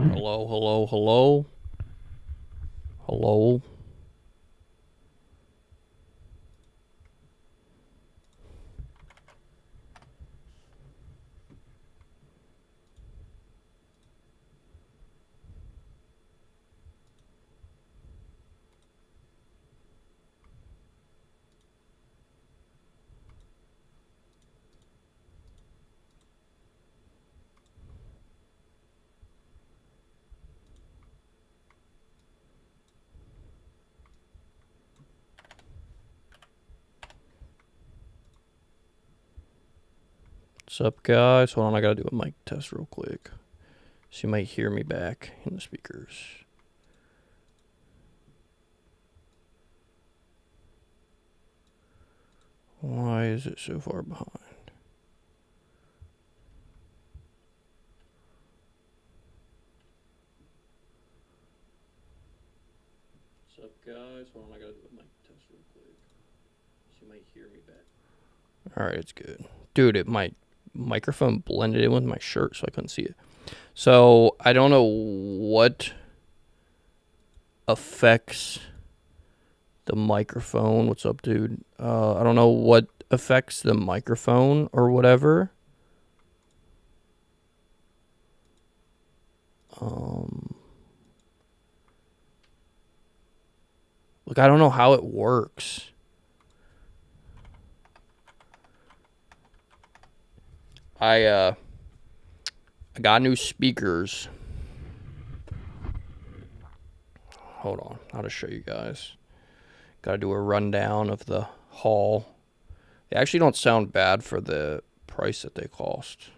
Hello, hello, hello. Hello. What's up, guys? Hold on, I gotta do a mic test real quick. So you might hear me back in the speakers. Why is it so far behind? What's up, guys? Hold on, I gotta do a mic test real quick. So you might hear me back. Alright, it's good. Dude, my microphone blended in with my shirt, so I couldn't see it. So, I don't know what affects the microphone. What's up, dude? I don't know what affects the microphone or whatever. Look, I don't know how it works. I got new speakers. Hold on, I'll just show you guys. Gotta do a rundown of the haul. They actually don't sound bad for the price that they cost.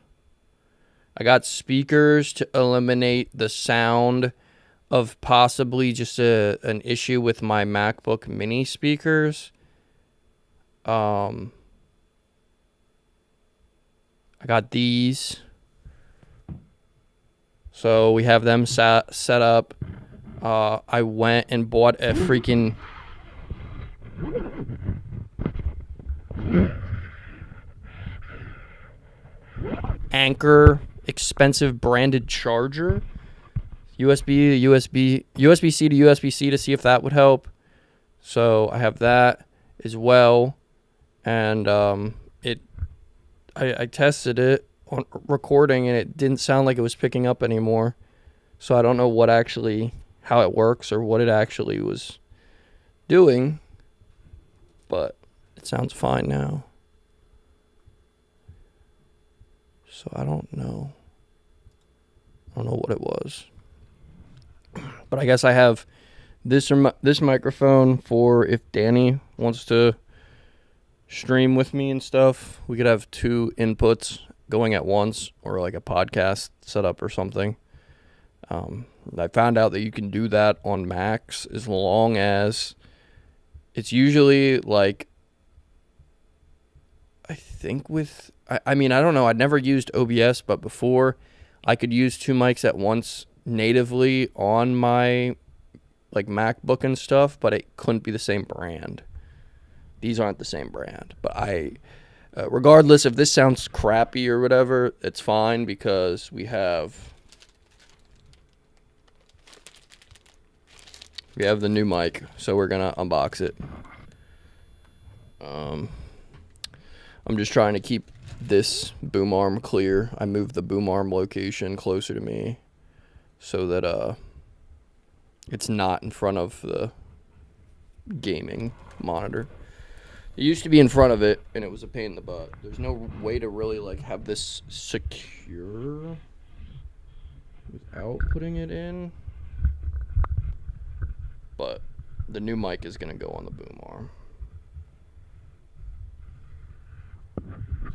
I got speakers to eliminate the sound of possibly just an issue with my MacBook Mini speakers. I got these. So we have them set up. I went and bought a freaking Anchor expensive branded charger. USB-C to USB-C to see if that would help. So I have that as well. And I tested it on recording and it didn't sound like it was picking up anymore. So I don't know how it works or what it actually was doing. But it sounds fine now. So I don't know. I don't know what it was. But I guess I have this microphone for if Danny wants to stream with me and stuff. We could have two inputs going at once or like a podcast setup or something. I found out that you can do that on Macs as long as it's usually like, I think with, I mean, I don't know. I'd never used OBS, but before I could use two mics at once natively on my like MacBook and stuff, but it couldn't be the same brand. These aren't the same brand, but regardless if this sounds crappy or whatever, it's fine because we have the new mic, so we're gonna unbox it. I'm just trying to keep this boom arm clear. I moved the boom arm location closer to me so that it's not in front of the gaming monitor. It used to be in front of it, and it was a pain in the butt. There's no way to really like have this secure without putting it in. But the new mic is gonna go on the boom arm.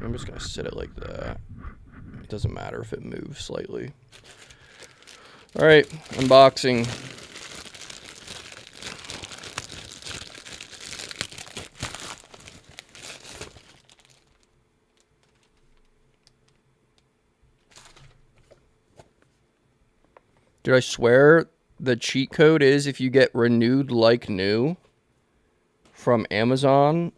I'm just gonna set it like that. It doesn't matter if it moves slightly. All right, unboxing. Dude, I swear the cheat code is if you get renewed like new from Amazon,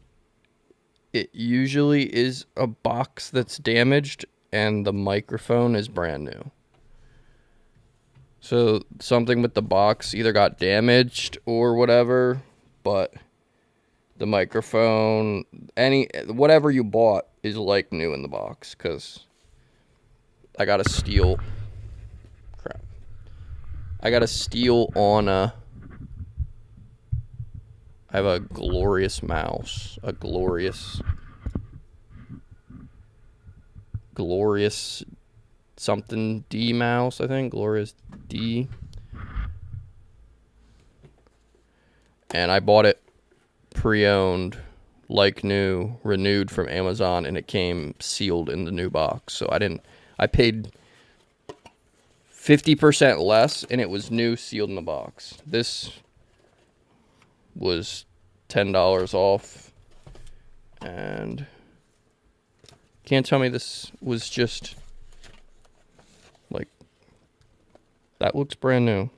it usually is a box that's damaged and the microphone is brand new. So something with the box either got damaged or whatever, but the microphone, whatever you bought is like new in the box, because I got a steal. Crap. I got a steal on I have a glorious mouse. A glorious something D mouse, I think. Glorious D. And I bought it pre-owned, like new, renewed from Amazon, and it came sealed in the new box. So I paid 50% less, and it was new, sealed in the box. This was $10 off, and can't tell me this was just like, that looks brand new.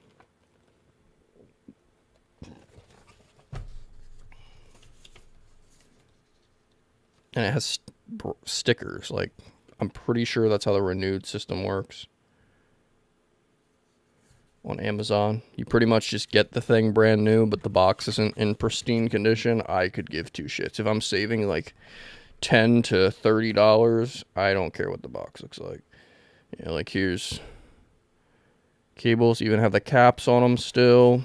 And it has stickers. Like, I'm pretty sure that's how the renewed system works on Amazon. You pretty much just get the thing brand new, but the box isn't in pristine condition. I could give two shits. If I'm saving like $10 to $30, I don't care what the box looks like. Yeah, like here's cables, even have the caps on them still.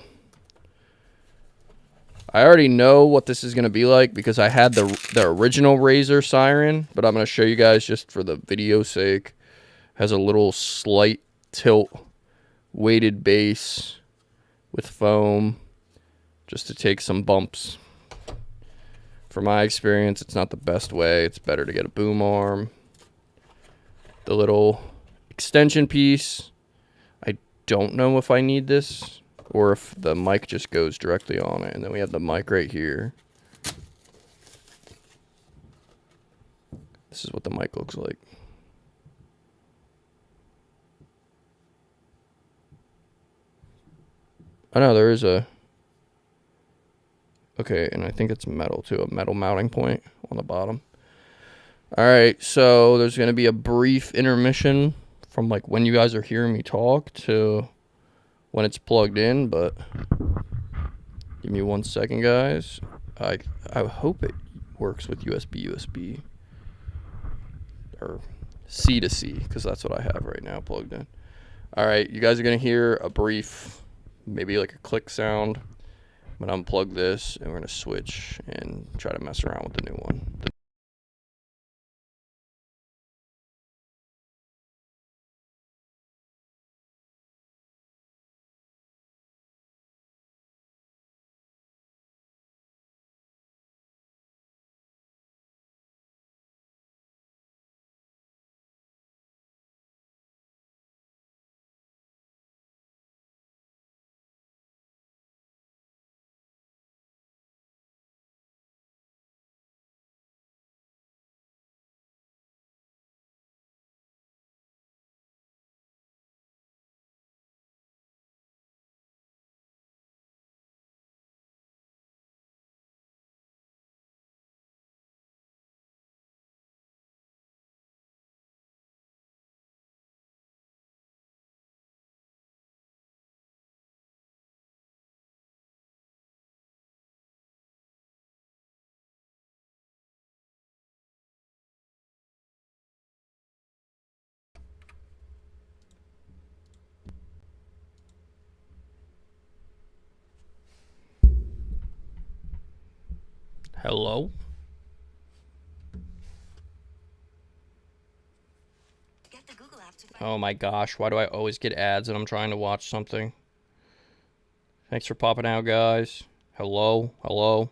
I already know what this is going to be like because I had the original Razer siren, but I'm going to show you guys just for the video's sake. Has a little slight tilt weighted base with foam just to take some bumps. From my experience, it's not the best way. It's better to get a boom arm. The little extension piece, I don't know if I need this or if the mic just goes directly on it. And then we have the mic right here. This is what the mic looks like. Oh no, there is a... Okay, and I think it's metal too, a metal mounting point on the bottom. Alright, so there's going to be a brief intermission from like when you guys are hearing me talk to when it's plugged in, but give me 1 second, guys. I hope it works with USB, or C to C, because that's what I have right now plugged in. Alright, you guys are going to hear a brief, maybe like a click sound. I'm going to unplug this, and we're going to switch and try to mess around with the new one. Hello? Oh my gosh, why do I always get ads when I'm trying to watch something? Thanks for popping out, guys. Hello? Hello?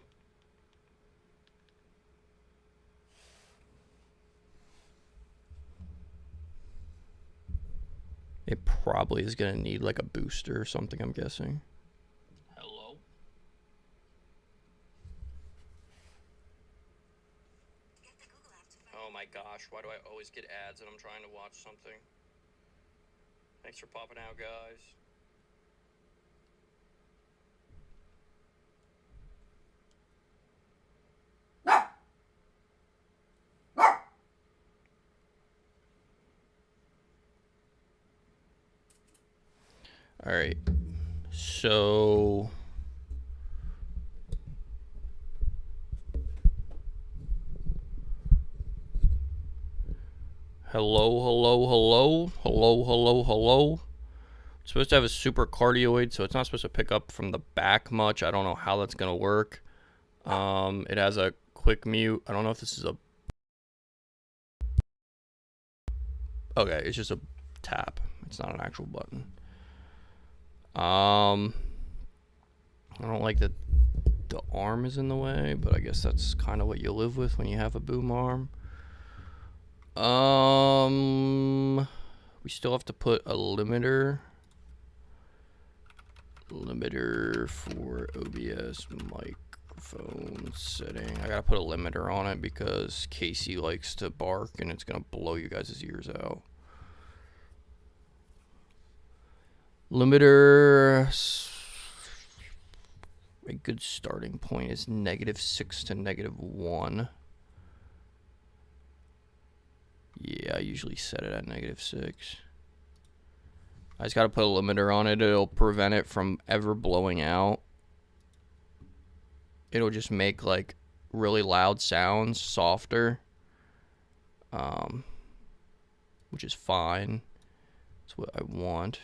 It probably is going to need like a booster or something, I'm guessing. Hello? Oh my gosh, why do I always get ads when I'm trying to watch something? Thanks for popping out, guys. All right. So hello. It's supposed to have a super cardioid, so it's not supposed to pick up from the back much. I don't know how that's gonna work. It has a quick mute. I don't know if this is a... Okay, it's just a tap. It's not an actual button. I don't like that the arm is in the way, but I guess that's kind of what you live with when you have a boom arm. We still have to put a limiter for OBS microphone setting. I gotta put a limiter on it because Casey likes to bark and it's gonna blow you guys' ears out. Limiter, a good starting point is -6 to -1. Yeah, I usually set it at -6. I just gotta put a limiter on it. It'll prevent it from ever blowing out. It'll just make like really loud sounds softer, which is fine. That's what I want.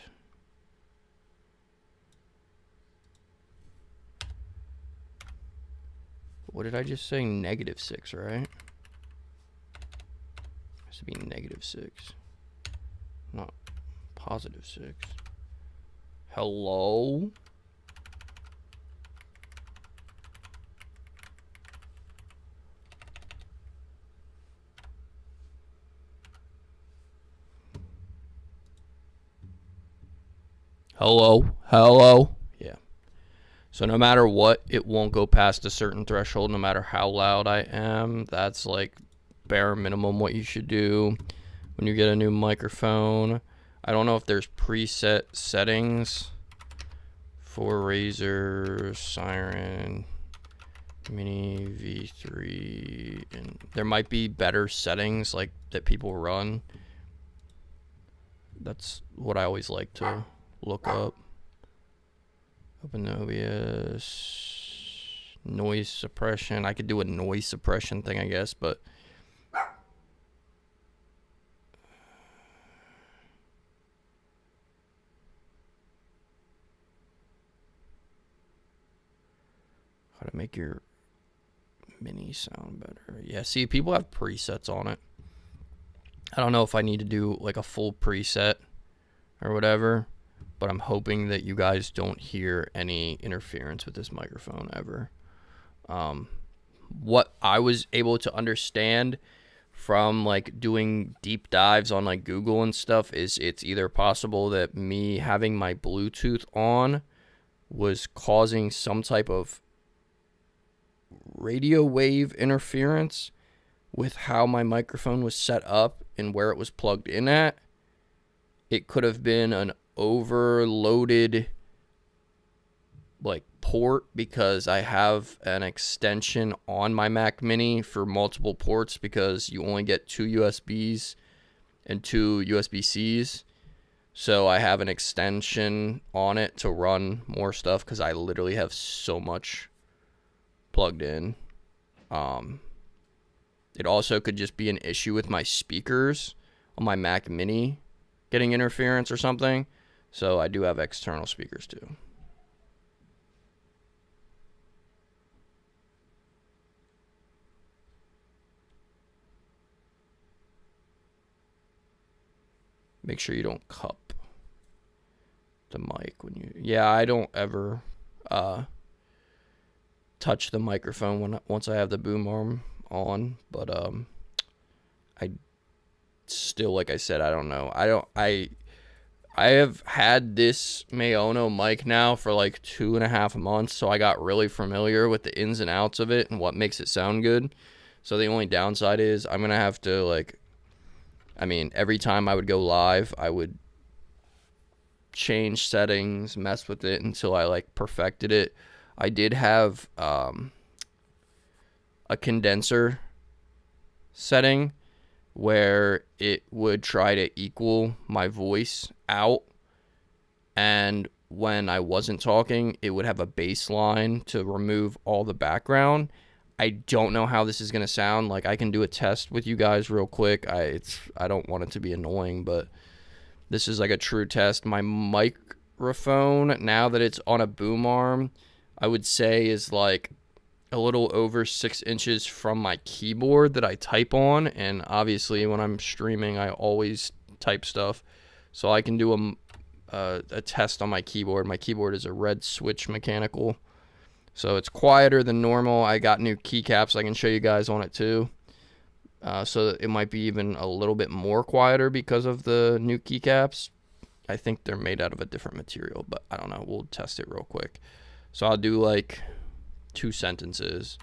What did I just say? -6, right? It has to be -6, not +6. Hello? Hello? Yeah. So no matter what, it won't go past a certain threshold no matter how loud I am. That's like bare minimum what you should do when you get a new microphone. I don't know if there's preset settings for Razer, Siren, Mini V3, and there might be better settings like that people run. That's what I always like to look up. Open the OBS. Noise suppression. I could do a noise suppression thing, I guess, but how to make your mini sound better. Yeah, see, people have presets on it. I don't know if I need to do like a full preset or whatever, but I'm hoping that you guys don't hear any interference with this microphone ever. What I was able to understand from like doing deep dives on like Google and stuff is it's either possible that me having my Bluetooth on was causing some type of radio wave interference with how my microphone was set up and where it was plugged in at. It could have been an overloaded like port because I have an extension on my Mac Mini for multiple ports because you only get 2 USBs and 2 USB-Cs. So I have an extension on it to run more stuff because I literally have so much plugged in. It also could just be an issue with my speakers on my Mac Mini getting interference or something. So I do have external speakers too. Make sure you don't cup the mic when you... Yeah, I don't ever touch the microphone once I have the boom arm on, but I still, like I said, I don't know. I have had this Maono mic now for like 2.5 months, so I got really familiar with the ins and outs of it and what makes it sound good. So the only downside is I'm gonna have to like, I mean, every time I would go live, I would change settings, mess with it until I like perfected it. I did have a condenser setting where it would try to equal my voice out, and when I wasn't talking, it would have a baseline to remove all the background. I don't know how this is going to sound. Like, I can do a test with you guys real quick. I don't want it to be annoying, but this is like a true test. My microphone, now that it's on a boom arm, I would say is like a little over 6 inches from my keyboard that I type on. And obviously when I'm streaming, I always type stuff. So I can do a test on my keyboard. My keyboard is a red switch mechanical. So it's quieter than normal. I got new keycaps I can show you guys on it too. So it might be even a little bit more quieter because of the new keycaps. I think they're made out of a different material, but I don't know. We'll test it real quick. So I'll do like 2 sentences.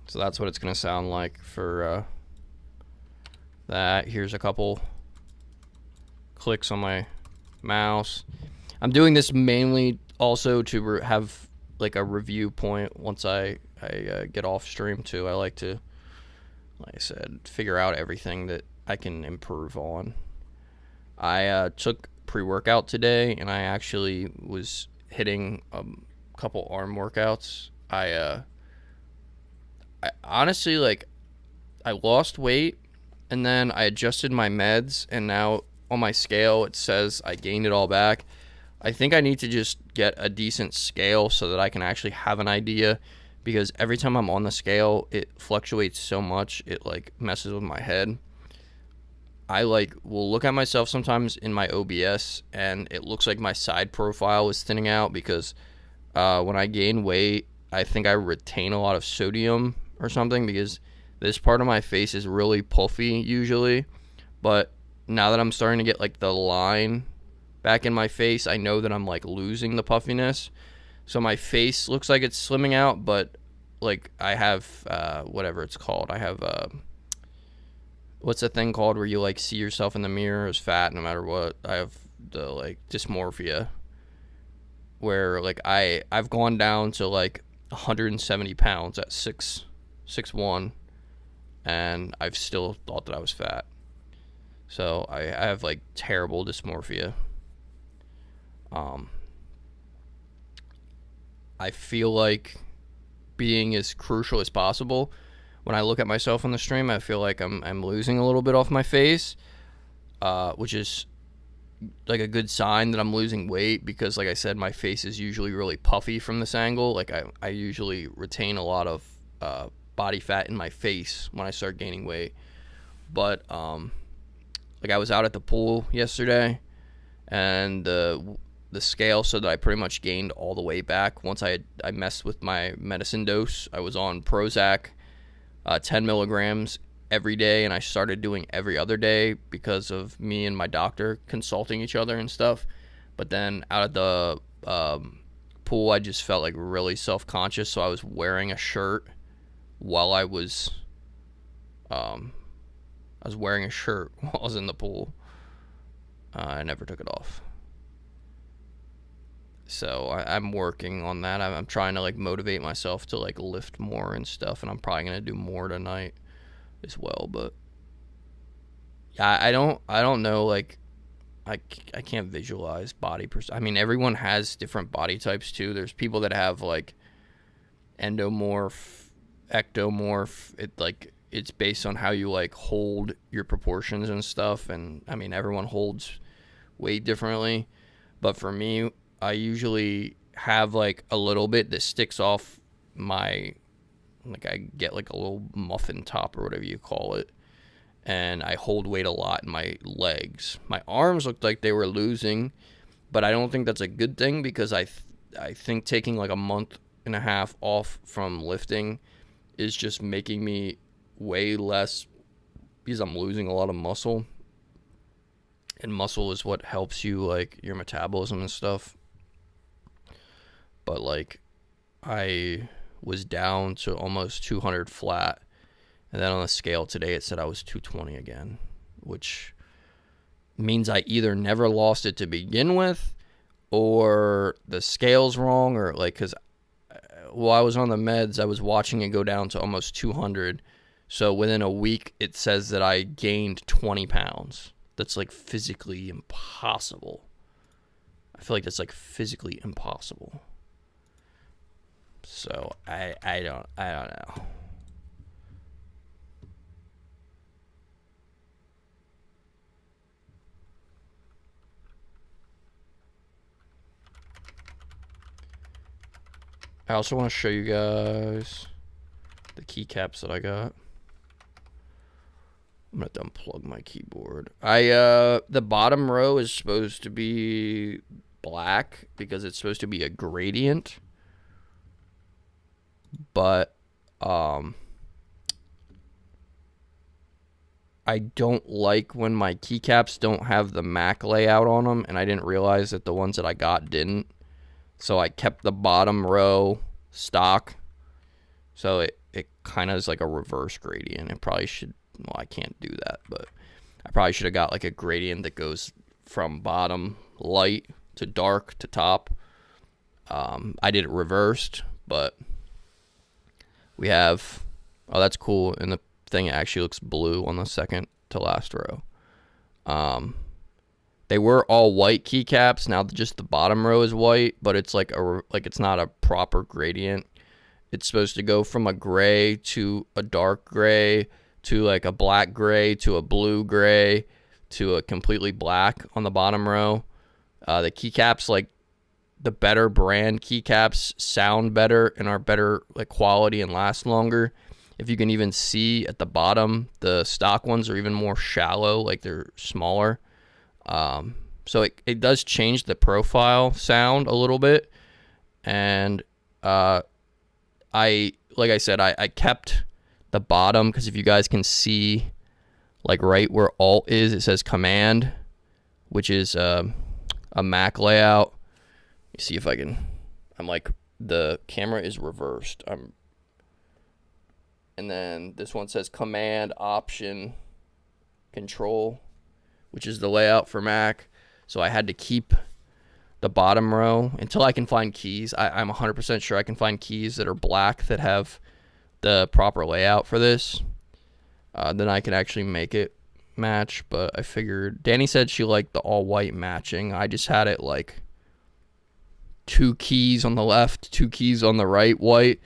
So that's what it's going to sound like for that. Here's a couple clicks on my mouse. I'm doing this mainly also to have like a review point once I get off stream too. I like to, like I said, figure out everything that I can improve on. I took pre-workout today, and I actually was hitting a couple arm workouts. I honestly, like, I lost weight, and then I adjusted my meds, and now on my scale it says I gained it all back. I think I need to just get a decent scale so that I can actually have an idea, because every time I'm on the scale, it fluctuates so much, it like messes with my head. I like will look at myself sometimes in my OBS, and it looks like my side profile is thinning out because when I gain weight, I think I retain a lot of sodium or something, because this part of my face is really puffy usually, but now that I'm starting to get like the line back in my face, I know that I'm like losing the puffiness. So my face looks like it's slimming out, but like I have whatever it's called. I have what's the thing called where you like see yourself in the mirror as fat no matter what? I have the like dysmorphia, where like I've gone down to like 170 pounds at 6'1", and I've still thought that I was fat. So I have like terrible dysmorphia. I feel like being as crucial as possible. When I look at myself on the stream, I feel like I'm losing a little bit off my face, which is like a good sign that I'm losing weight, because like I said, my face is usually really puffy from this angle. Like I usually retain a lot of body fat in my face when I start gaining weight. But like I was out at the pool yesterday, and the scale said that I pretty much gained all the weight back. Once I messed with my medicine dose, I was on Prozac, 10 milligrams every day, and I started doing every other day because of me and my doctor consulting each other and stuff. But then out at the pool, I just felt like really self-conscious, so I was wearing a shirt while I was wearing a shirt while I was in the pool. I never took it off. So I'm working on that. I'm trying to like motivate myself to like lift more and stuff, and I'm probably gonna do more tonight as well. But yeah, I don't know. Like I can't visualize body I mean, everyone has different body types too. There's people that have like endomorph, ectomorph. It's based on how you like hold your proportions and stuff. And I mean, everyone holds weight differently. But for me, I usually have like a little bit that sticks off my, like I get like a little muffin top or whatever you call it. And I hold weight a lot in my legs. My arms looked like they were losing, but I don't think that's a good thing, because I think taking like a month and a half off from lifting is just making me way less, because I'm losing a lot of muscle. And muscle is what helps you like your metabolism and stuff. But like I was down to almost 200 flat, and then on the scale today it said I was 220 again, which means I either never lost it to begin with, or the scale's wrong, or like, because while I was on the meds, I was watching it go down to almost 200. So within a week, it says that I gained 20 pounds. That's like physically impossible. I feel like that's like physically impossible. So I don't know. I also want to show you guys the keycaps that I got. I'm gonna have to unplug my keyboard. The bottom row is supposed to be black because it's supposed to be a gradient. But I don't like when my keycaps don't have the Mac layout on them, and I didn't realize that the ones that I got didn't. So I kept the bottom row stock. So it kind of is like a reverse gradient. It probably should, well, I can't do that, but I probably should have got like a gradient that goes from bottom light to dark to top. I did it reversed, but we have, oh, that's cool. And the thing actually looks blue on the second to last row. They were all white keycaps. Now just the bottom row is white, but it's like it's not a proper gradient. It's supposed to go from a gray to a dark gray to like a black gray to a blue gray to a completely black on the bottom row. The keycaps, like the better brand keycaps, sound better and are better like quality and last longer. If you can even see at the bottom, the stock ones are even more shallow, like they're smaller. So it does change the profile sound a little bit. And like I said, I kept the bottom because if you guys can see, like right where Alt is, it says Command, which is a Mac layout. You see if I can, I'm like, the camera is reversed. And then this one says Command, Option, Control, which is the layout for Mac. So I had to keep the bottom row until I can find keys. I'm 100% sure I can find keys that are black that have the proper layout for this. Then I can actually make it match. But I figured, Danny said she liked the all white matching. I just had it like 2 keys on the left, 2 keys on the right, white.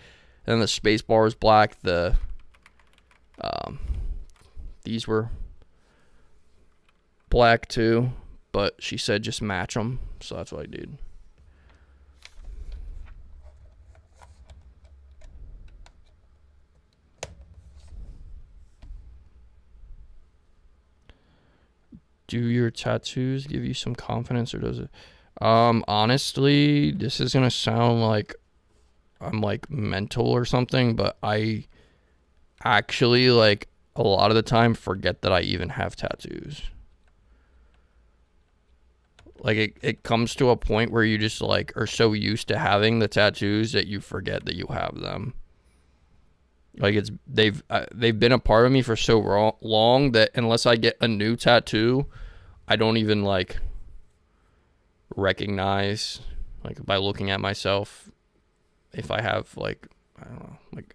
And then the space bar is black. These were black too, but she said just match them, so that's what I did. Do your tattoos give you some confidence, or does it? Honestly, this is gonna sound like I'm like mental or something, but I actually like a lot of the time forget that I even have tattoos. Like it comes to a point where you just like are so used to having the tattoos that you forget that you have them. Like they've been a part of me for so long that unless I get a new tattoo, I don't even like recognize, like by looking at myself, if I have like, I don't know, like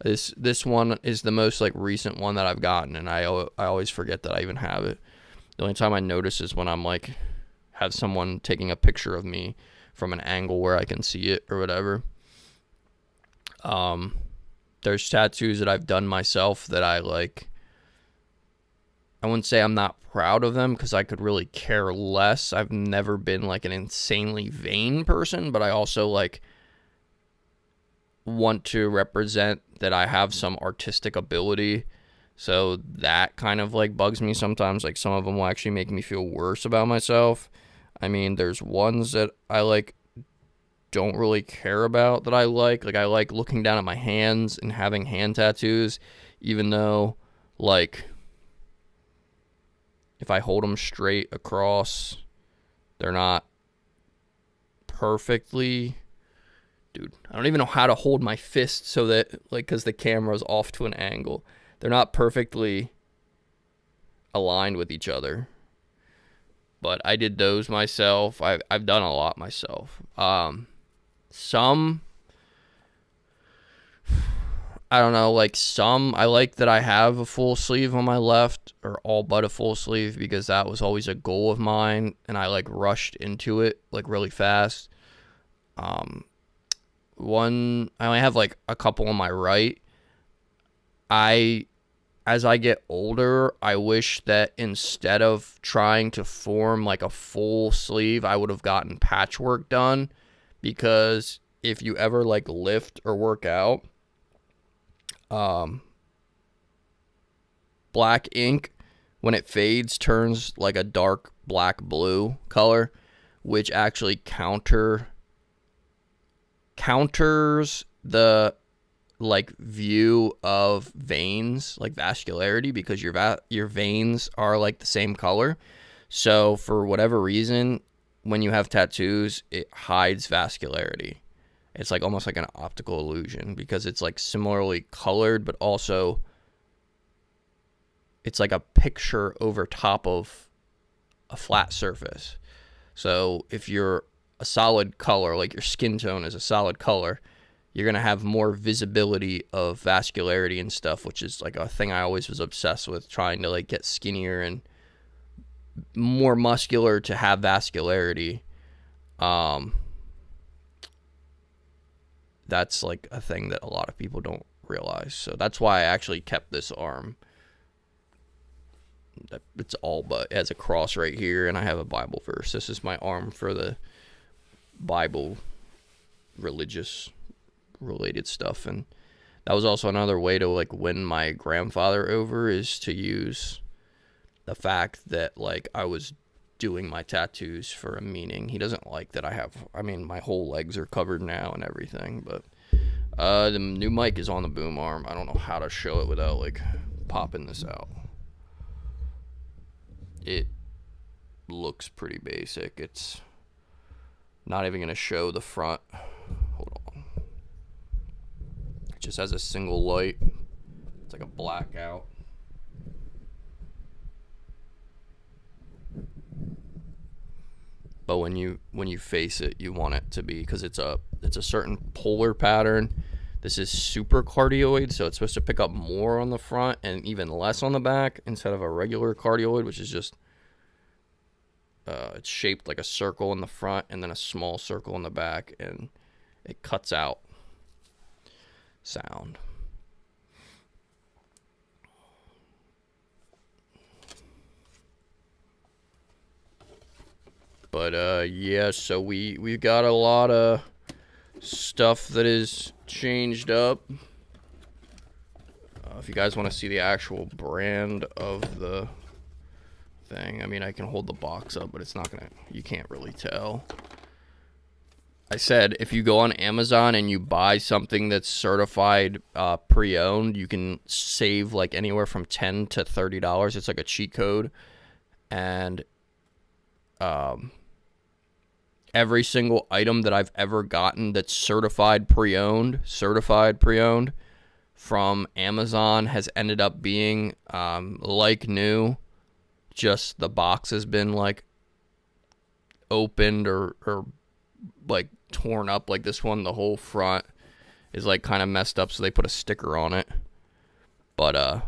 this one is the most like recent one that I've gotten, and I always forget that I even have it. The only time I notice is when I'm like have someone taking a picture of me from an angle where I can see it or whatever. There's tattoos that I've done myself that I like. I wouldn't say I'm not proud of them because I could really care less. I've never been like an insanely vain person, but I also like want to represent that I have some artistic ability. So that kind of like bugs me sometimes. Like some of them will actually make me feel worse about myself. I mean, there's ones that I like don't really care about that I like. Like I like looking down at my hands and having hand tattoos, even though like if I hold them straight across, they're not perfectly, dude, I don't even know how to hold my fist so that like, cause the camera's off to an angle. They're not perfectly aligned with each other. but I did those myself. I've done a lot myself. Some, I don't know, like some, I like that I have a full sleeve on my left, or all but a full sleeve, because that was always a goal of mine, and I like rushed into it like really fast. One, I only have like a couple on my right. As I get older, I wish that instead of trying to form like a full sleeve, I would have gotten patchwork done, because if you ever like lift or work out, black ink, when it fades, turns like a dark black blue color, which actually counters the like view of veins, like vascularity, because your veins are like the same color. So for whatever reason, when you have tattoos, it hides vascularity. It's like almost like an optical illusion, because it's like similarly colored, but also it's like a picture over top of a flat surface. So if you're a solid color, like your skin tone is a solid color, you're going to have more visibility of vascularity and stuff, which is like a thing I always was obsessed with, trying to like get skinnier and more muscular to have vascularity. That's like a thing that a lot of people don't realize. So that's why I actually kept this arm. It's all but has a cross right here, and I have a Bible verse. This is my arm for the Bible religious related stuff. And that was also another way to like win my grandfather over, is to use the fact that like I was doing my tattoos for a meaning. He doesn't like that I have, I mean, my whole legs are covered now and everything, but the new mic is on the boom arm. I don't know how to show it without like popping this out. It looks pretty basic. It's not even going to show the front. Hold on. It just has a single light. It's like a blackout. But when you face it, you want it to be, because it's a certain polar pattern. This is super cardioid, so it's supposed to pick up more on the front and even less on the back, instead of a regular cardioid, which is just it's shaped like a circle in the front and then a small circle in the back, and it cuts out sound. But yeah, so we've got a lot of stuff that is changed up. If you guys want to see the actual brand of the thing, I mean, I can hold the box up, but it's not gonna, you can't really tell. I said if you go on Amazon and you buy something that's certified pre-owned, you can save like anywhere from $10 to $30. It's like a cheat code, and every single item that I've ever gotten that's certified pre-owned from Amazon has ended up being like new. Just the box has been like opened or like torn up. Like this one, the whole front is like kind of messed up, so they put a sticker on it. But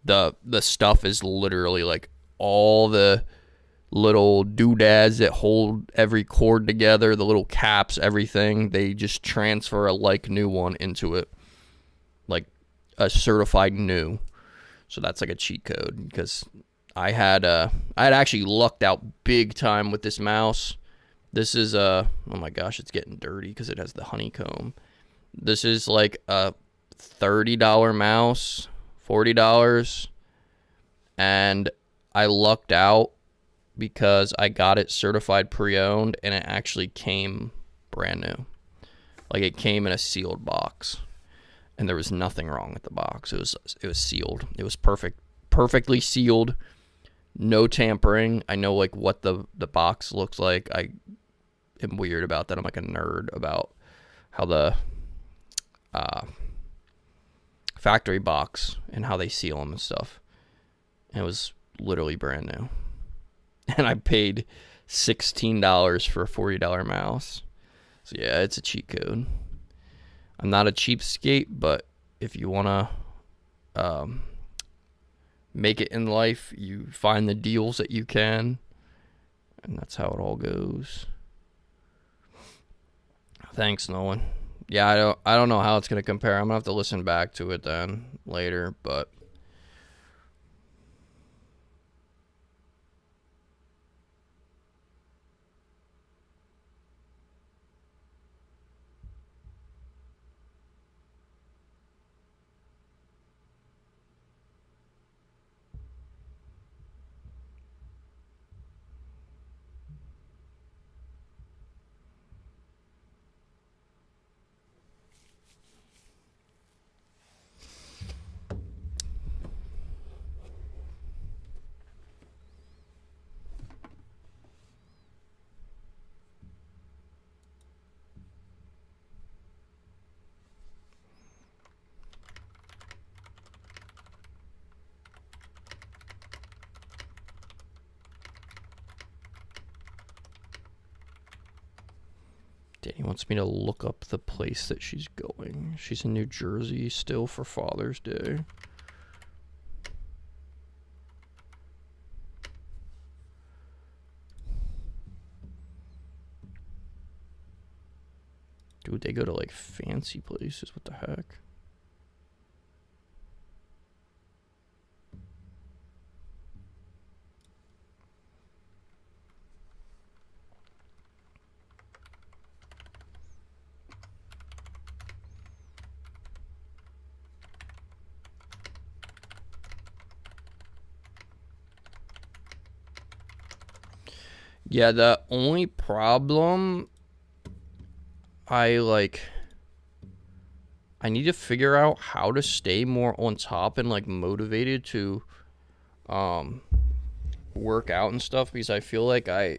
the stuff is literally like all the little doodads that hold every cord together, the little caps, everything, they just transfer a like new one into it, like a certified new. So that's like a cheat code, because I had actually lucked out big time with this mouse. This is oh my gosh, it's getting dirty because it has the honeycomb. This is like a $30 mouse, $40, and I lucked out because I got it certified pre-owned, and it actually came brand new. Like, it came in a sealed box, and there was nothing wrong with the box. It was sealed. It was perfectly sealed. No tampering. I know like what the box looks like. I am weird about that. I'm like a nerd about how the factory box and how they seal them and stuff. And it was literally brand new. and I paid $16 for a $40 mouse. So yeah, it's a cheat code. I'm not a cheapskate, but if you want to make it in life, you find the deals that you can, and that's how it all goes. Thanks, Nolan. Yeah, I don't know how it's going to compare. I'm going to have to listen back to it then later, but Danny wants me to look up the place that she's going. She's in New Jersey still for Father's Day. Dude, they go to like fancy places. What the heck? Yeah, the only problem I need to figure out how to stay more on top and like motivated to work out and stuff, because I feel like I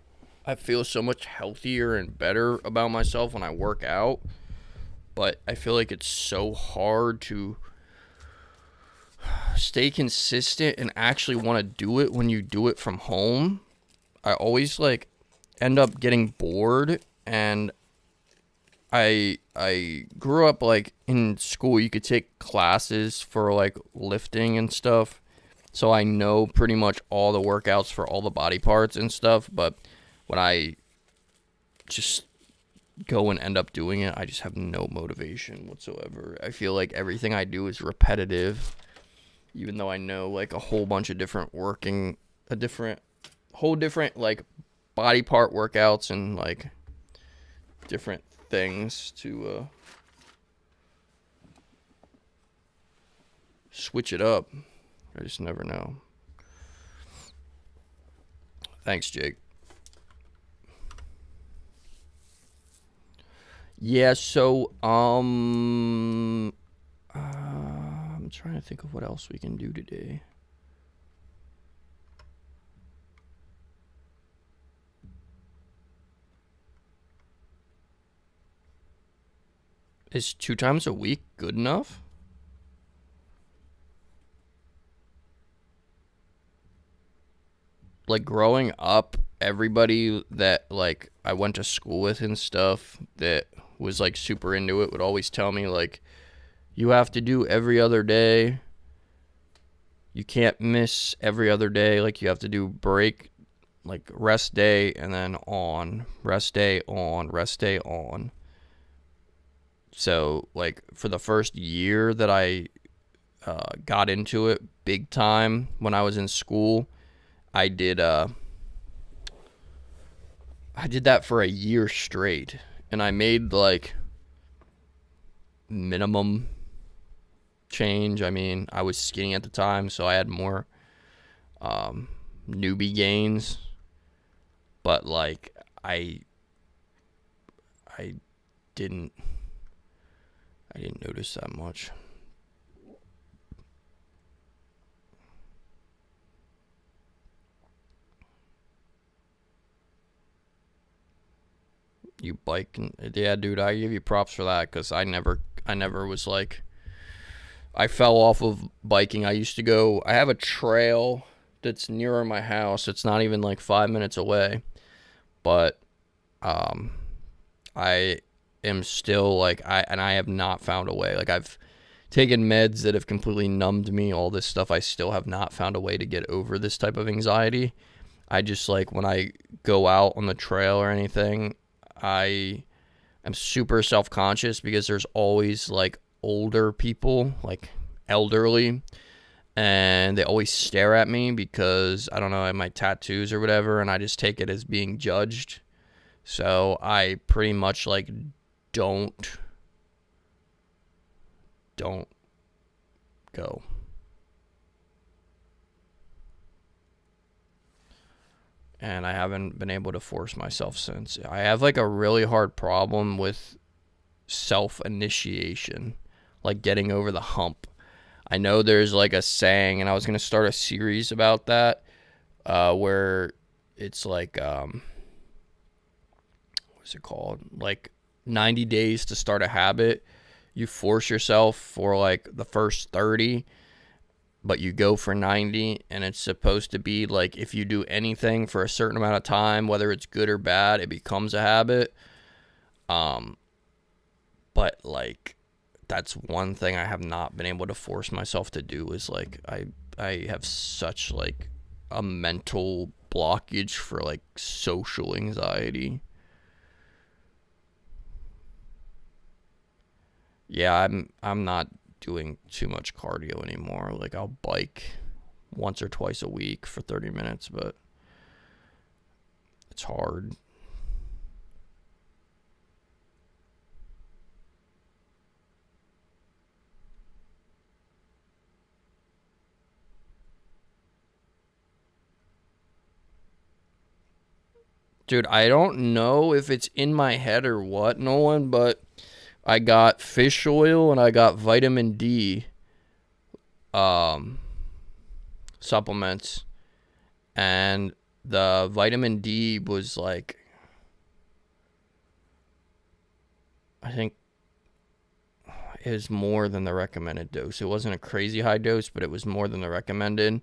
feel so much healthier and better about myself when I work out, but I feel like it's so hard to stay consistent and actually want to do it when you do it from home. I always like end up getting bored, and I grew up like in school you could take classes for like lifting and stuff, so I know pretty much all the workouts for all the body parts and stuff, but when I just go and end up doing it, I just have no motivation whatsoever. I feel like everything I do is repetitive, even though I know like a whole bunch of different different like body part workouts and like different things to switch it up. I just never know. Thanks, Jake. Yeah, so I'm trying to think of what else we can do today. Is 2 times a week good enough? Like growing up, everybody that like I went to school with and stuff that was like super into it would always tell me like, you have to do every other day. You can't miss every other day. Like you have to do break, like rest day and then on, rest day on, rest day on. So like for the first year that I got into it big time when I was in school, I did that for a year straight, and I made like minimum change. I mean, I was skinny at the time, so I had more newbie gains, but like I didn't notice that much. You bike and yeah, dude, I give you props for that, because I never was like, I fell off of biking. I have a trail that's nearer my house. It's not even like 5 minutes away, but um, I am still like I have not found a way. Like I've taken meds that have completely numbed me. All this stuff, I still have not found a way to get over this type of anxiety. I just like when I go out on the trail or anything, I am super self-conscious because there's always like older people, like elderly, and they always stare at me because I don't know, I have my tattoos or whatever, and I just take it as being judged. So I pretty much like don't go. And I haven't been able to force myself since. I have like a really hard problem with self-initiation, like getting over the hump. I know there's like a saying, and I was going to start a series about that, where it's like, what's it called? Like 90 days to start a habit. You force yourself for like the first 30, but you go for 90, and it's supposed to be like if you do anything for a certain amount of time, whether it's good or bad, it becomes a habit. But like that's one thing I have not been able to force myself to do is like I have such like a mental blockage for like social anxiety. Yeah, I'm not doing too much cardio anymore. Like I'll bike once or twice a week for 30 minutes, but it's hard. Dude, I don't know if it's in my head or what, Nolan, but I got fish oil and I got vitamin D um, supplements, and the vitamin D was like, I think it was more than the recommended dose. It wasn't a crazy high dose, but it was more than the recommended.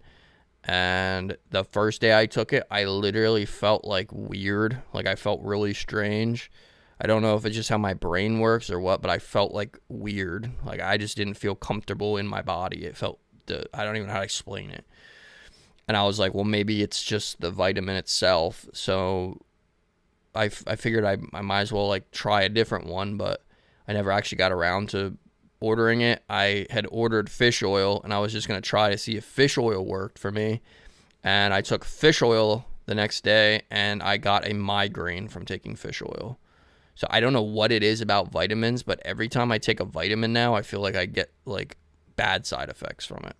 And the first day I took it, I literally felt like weird. Like I felt really strange. I don't know if it's just how my brain works or what, but I felt like weird. Like I just didn't feel comfortable in my body. It felt, I don't even know how to explain it. And I was like, well, maybe it's just the vitamin itself. So I figured I might as well like try a different one, but I never actually got around to ordering it. I had ordered fish oil, and I was just going to try to see if fish oil worked for me. And I took fish oil the next day, and I got a migraine from taking fish oil. So I don't know what it is about vitamins, but every time I take a vitamin now, I feel like I get like bad side effects from it.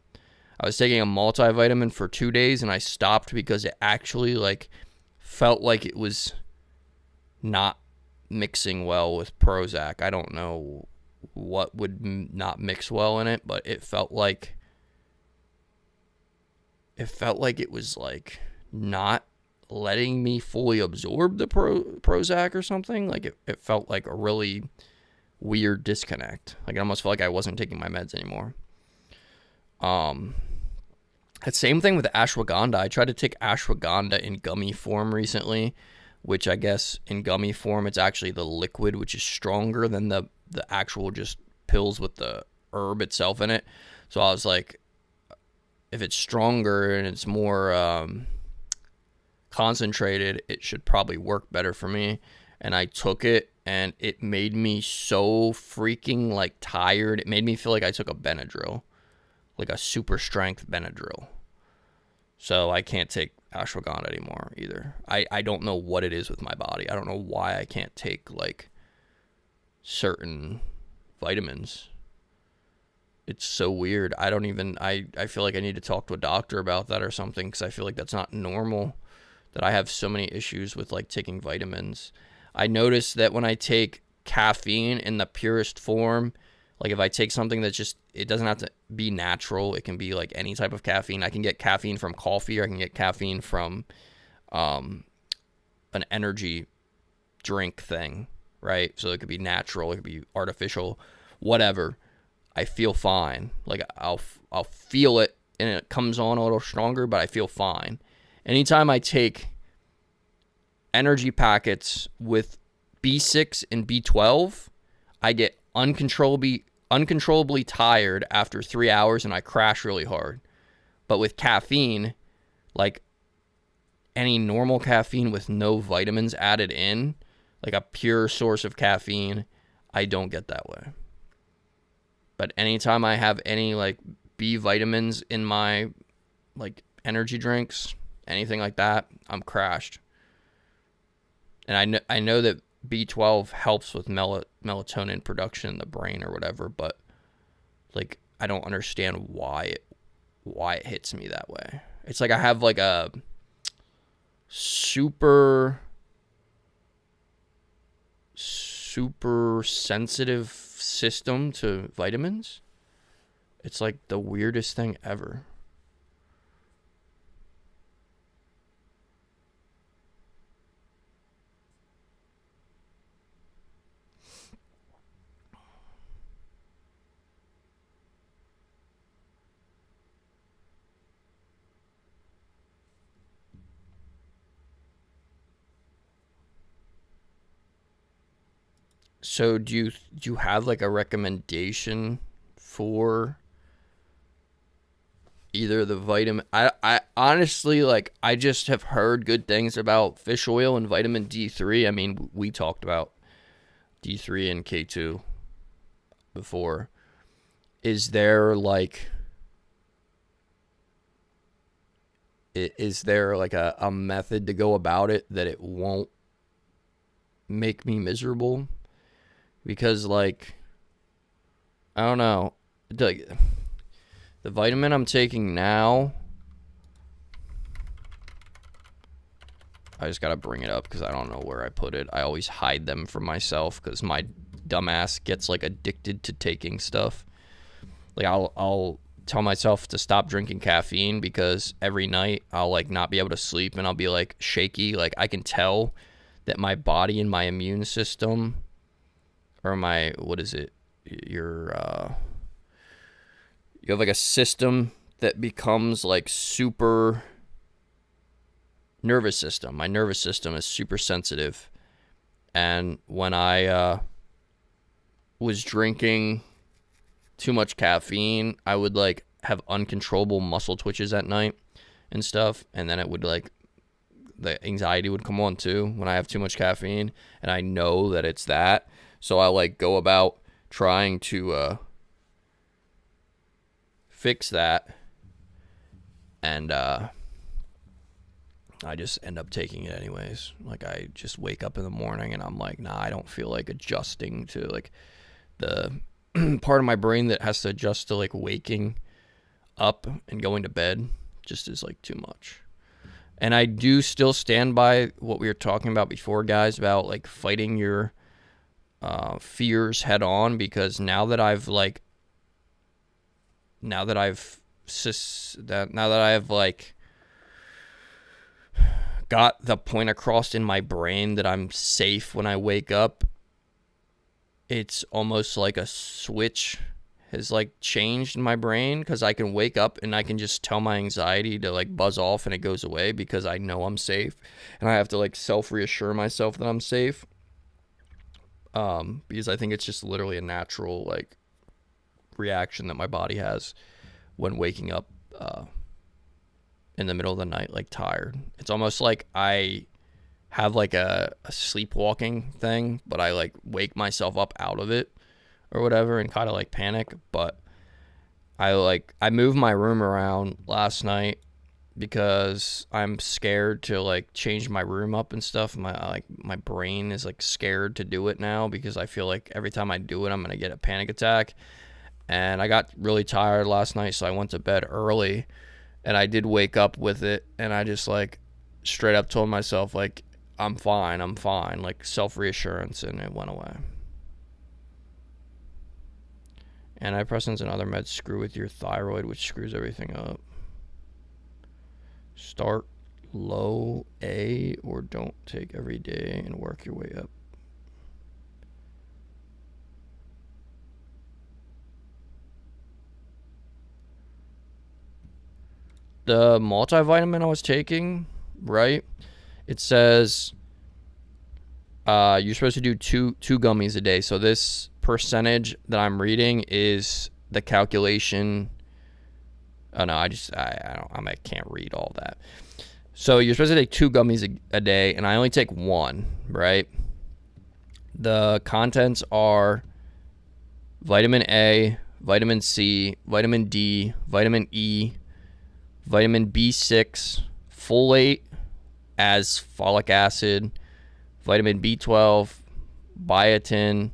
I was taking a multivitamin for 2 days, and I stopped because it actually like felt like it was not mixing well with Prozac. I don't know what would not mix well in it, but it felt like it was like not letting me fully absorb the Prozac or something. Like it felt like a really weird disconnect. Like I almost felt like I wasn't taking my meds anymore. The same thing with ashwagandha. I tried to take ashwagandha in gummy form recently, which I guess in gummy form it's actually the liquid, which is stronger than the actual just pills with the herb itself in it. So I was like, if it's stronger and it's more concentrated, it should probably work better for me. And I took it, and it made me so freaking like tired. It made me feel like I took a Benadryl, like a super strength Benadryl. So I can't take ashwagandha anymore either. I don't know what it is with my body. I don't know why I can't take like certain vitamins. It's so weird. I feel like I need to talk to a doctor about that or something, because I feel like that's not normal, that I have so many issues with like taking vitamins. I noticed that when I take caffeine in the purest form, like if I take something that's just, it doesn't have to be natural. It can be like any type of caffeine. I can get caffeine from coffee, or I can get caffeine from an energy drink thing, right? So it could be natural, it could be artificial, whatever. I feel fine. Like I'll feel it and it comes on a little stronger, but I feel fine. Anytime I take energy packets with B6 and B12, I get uncontrollably tired after 3 hours and I crash really hard. But with caffeine, like any normal caffeine with no vitamins added in, like a pure source of caffeine, I don't get that way. But anytime I have any like B vitamins in my like energy drinks, anything like that, I'm crashed. And I know that B12 helps with melatonin production in the brain or whatever, but like I don't understand why it hits me that way. It's like I have like a super sensitive system to vitamins. It's like the weirdest thing ever. So do you have like a recommendation for either the vitamin? I honestly, like, I just have heard good things about fish oil and vitamin D3. I mean, we talked about D3 and K2 before. Is there like a method to go about it that it won't make me miserable? Because like, I don't know, like the vitamin I'm taking now, I just gotta bring it up because I don't know where I put it. I always hide them from myself because my dumbass gets like addicted to taking stuff. Like I'll tell myself to stop drinking caffeine because every night I'll like not be able to sleep and I'll be like shaky. Like I can tell that my body and my immune system, or my, what is it? You have like a system that becomes like super nervous system. My nervous system is super sensitive. And when I was drinking too much caffeine, I would like have uncontrollable muscle twitches at night and stuff. And then it would like, the anxiety would come on too when I have too much caffeine. And I know that it's that. So I like go about trying to fix that, and I just end up taking it anyways. Like I just wake up in the morning and I'm like, nah, I don't feel like adjusting to like the part of my brain that has to adjust to like waking up and going to bed just is like too much. And I do still stand by what we were talking about before, guys, about like fighting your fears head on, because now that I've got the point across in my brain that I'm safe when I wake up, it's almost like a switch has like changed in my brain, because I can wake up and I can just tell my anxiety to like buzz off and it goes away because I know I'm safe, and I have to like self-reassure myself that I'm safe. Because I think it's just literally a natural like reaction that my body has when waking up in the middle of the night, like tired. It's almost like I have like a sleepwalking thing, but I like wake myself up out of it or whatever and kind of like panic. But I moved my room around last night because I'm scared to like change my room up and stuff. My brain is like scared to do it now because I feel like every time I do it, I'm gonna get a panic attack. And I got really tired last night, so I went to bed early, and I did wake up with it, and I just like straight up told myself like, I'm fine, like self-reassurance, and it went away. Antidepressants and other meds screw with your thyroid, which screws everything up. Start low A or don't take every day and work your way up. the multivitamin I was taking, right? It says you're supposed to do two gummies a day. So this percentage that I'm reading is the calculation. Oh no, I can't read all that. So you're supposed to take 2 gummies a day, and I only take 1, right? The contents are vitamin A, vitamin C, vitamin D, vitamin E, vitamin B6, folate as folic acid, vitamin B12, biotin,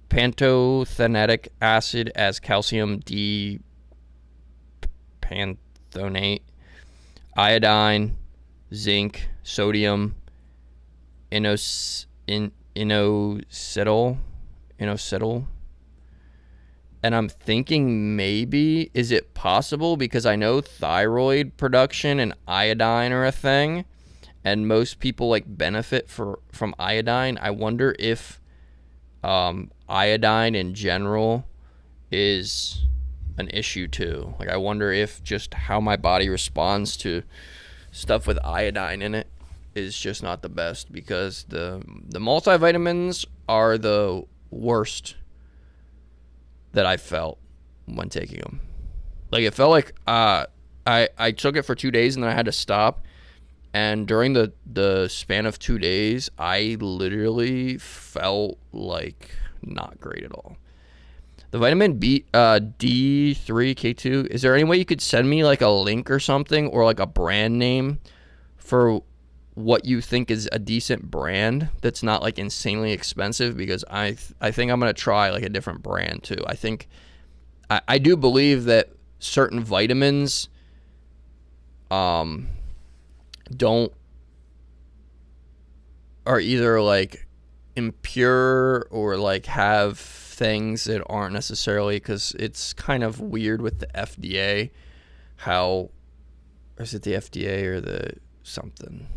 pantothenic acid as calcium D panthonate, iodine, zinc, sodium, inositol. And I'm thinking maybe, is it possible, because I know thyroid production and iodine are a thing, and most people like benefit from iodine. I wonder if iodine in general is an issue too. Like, I wonder if just how my body responds to stuff with iodine in it is just not the best, because the multivitamins are the worst that I felt when taking them. Like, it felt like I took it for 2 days and then I had to stop. And during the span of 2 days, I literally felt like not great at all. The vitamin D3K2, is there any way you could send me like a link or something, or like a brand name for what you think is a decent brand that's not like insanely expensive? Because I think I'm going to try like a different brand too. I think I do believe that certain vitamins are either like impure or like have things that aren't necessarily, because it's kind of weird with the FDA, how, or is it the FDA or the something,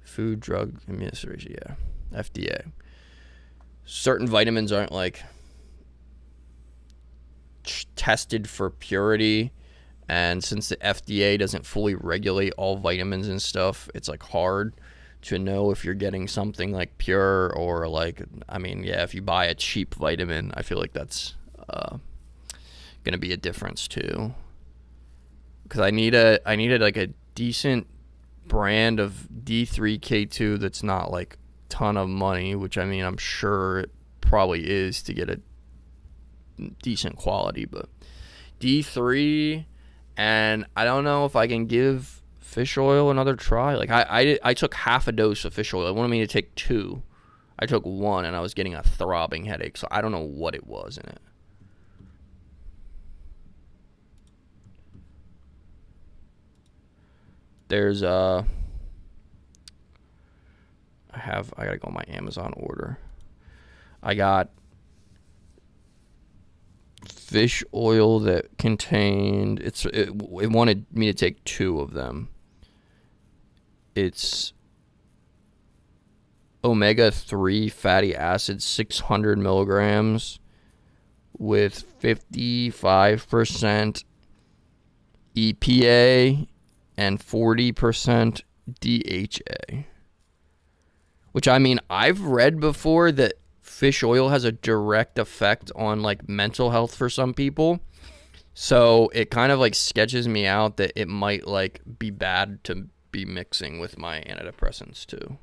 Food Drug Administration, yeah, FDA. Certain vitamins aren't like tested for purity, and since the FDA doesn't fully regulate all vitamins and stuff, it's like hard to know if you're getting something like pure or like, I mean, yeah, if you buy a cheap vitamin, I feel like that's gonna be a difference too. Because I needed like a decent brand of D3K2 that's not like ton of money, which I mean, I'm sure it probably is to get a decent quality, but D3, and I don't know if I can give fish oil another try. Like, I took half a dose of fish oil. They wanted me to take 2. I took 1 and I was getting a throbbing headache, so I don't know what it was in it. There's I gotta go on my Amazon order. I got fish oil that contained, it wanted me to take 2 of them. It's omega-3 fatty acids, 600 milligrams with 55% EPA and 40% DHA. Which, I mean, I've read before that fish oil has a direct effect on like mental health for some people. So it kind of like sketches me out that it might like be bad to be mixing with my antidepressants too.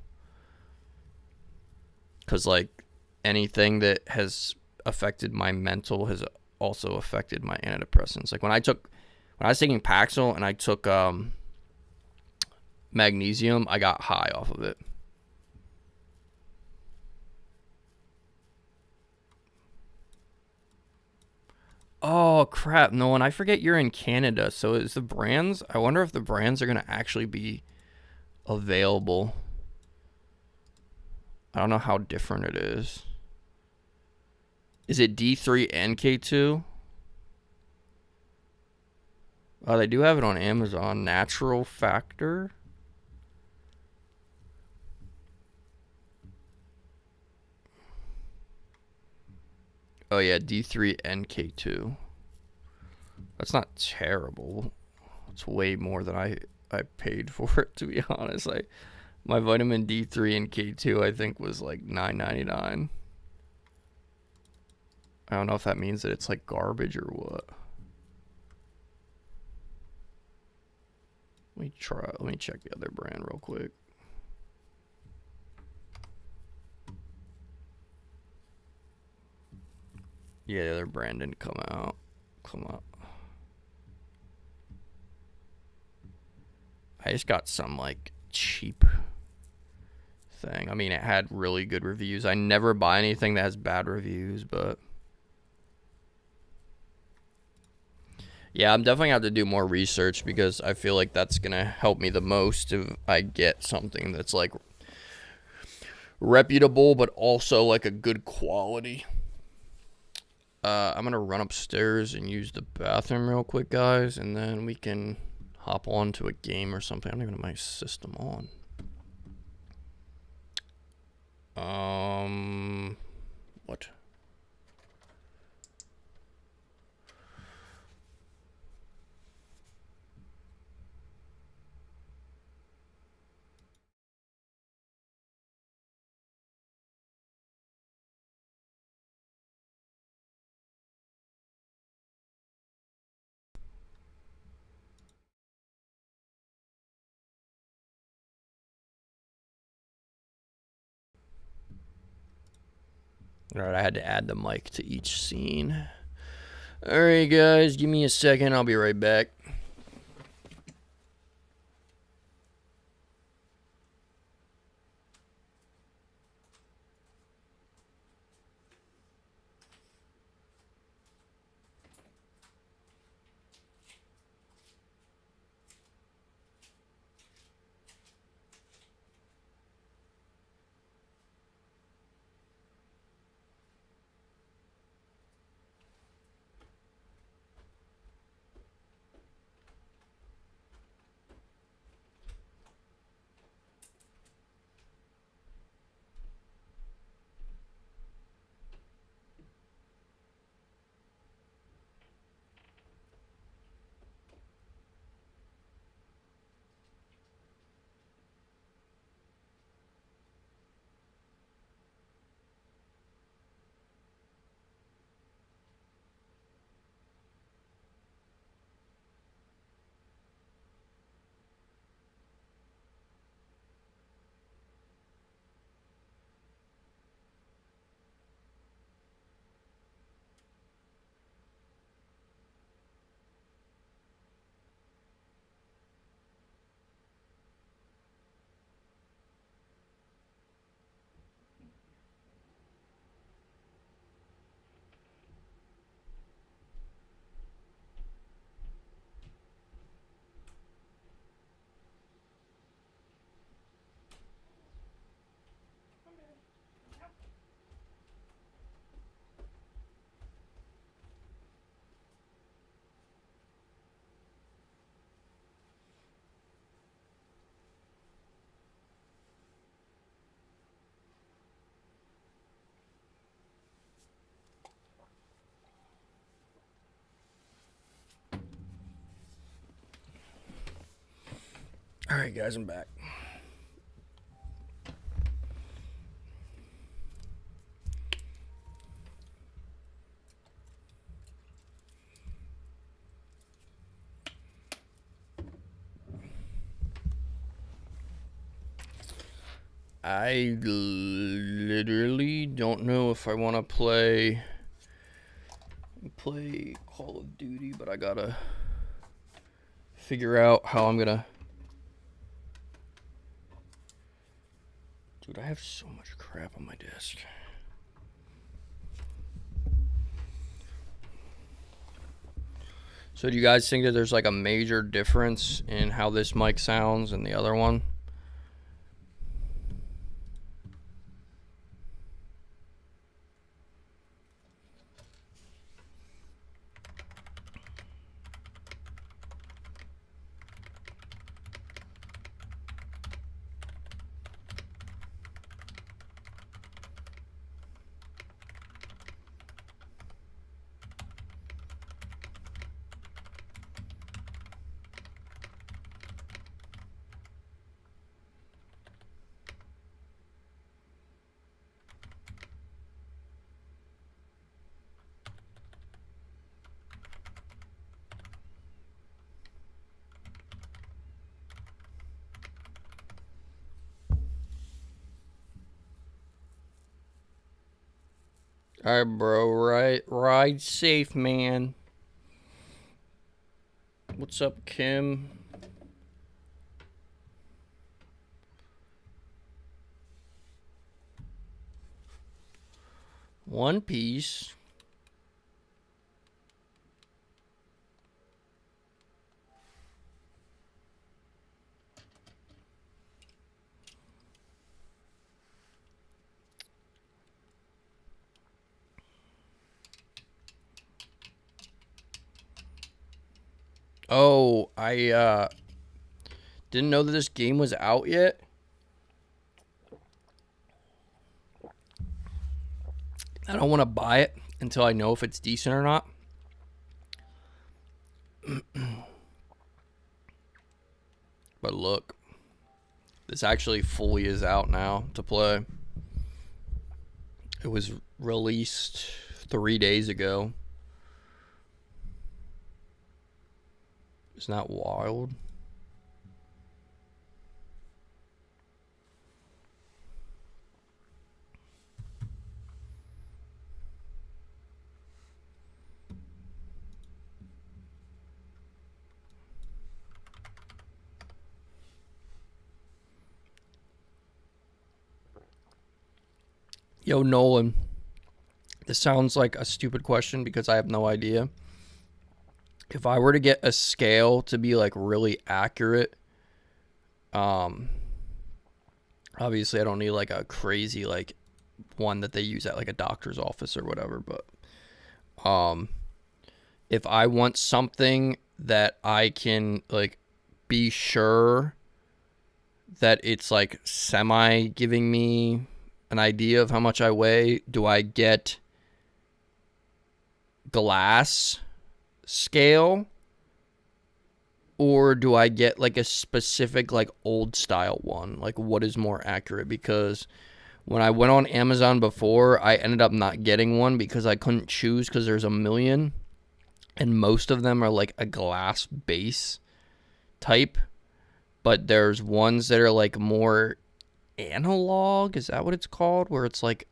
Because like anything that has affected my mental has also affected my antidepressants. Like when I was taking Paxil and I took magnesium, I got high off of it. Oh crap, Nolan, I forget you're in Canada. So is the brands, I wonder if the brands are gonna actually be available. I don't know how different it is. Is it D3 and K2? Oh, they do have it on Amazon. Natural Factor. Oh yeah, D3 and K2. That's not terrible. It's way more than I paid for it, to be honest. My vitamin D3 and K2 I think was like $9.99. I don't know if that means that it's like garbage or what. Let me check the other brand real quick. Yeah, the other brand didn't come out. Come up. I just got some like cheap thing. I mean, it had really good reviews. I never buy anything that has bad reviews, but yeah, I'm definitely have to do more research because I feel like that's gonna help me the most if I get something that's like reputable but also like a good quality. I'm gonna run upstairs and use the bathroom real quick, guys, and then we can hop on to a game or something. I don't even have my system on. What? Alright, I had to add the mic to each scene. Alright, guys, give me a second. I'll be right back. Alright, guys, I'm back. I literally don't know if I want to play Call of Duty, but I gotta figure out how I'm gonna. Dude, I have so much crap on my desk. So do you guys think that there's like a major difference in how this mic sounds and the other one? All right, bro. Ride safe, man. What's up, Kim? One Piece. Oh, I didn't know that this game was out yet. I don't want to buy it until I know if it's decent or not. But look, this actually fully is out now to play. It was released 3 days ago. Isn't that wild? Yo, Nolan. This sounds like a stupid question because I have no idea. If I were to get a scale to be like really accurate, obviously I don't need like a crazy like one that they use at like a doctor's office or whatever, but if I want something that I can like be sure that it's like semi giving me an idea of how much I weigh, do I get glass scale or do I get like a specific like old style one? Like what is more accurate? Because when I went on Amazon before, I ended up not getting one because I couldn't choose because there's a million and most of them are like a glass base type, but there's ones that are like more analog, is that what it's called, where it's like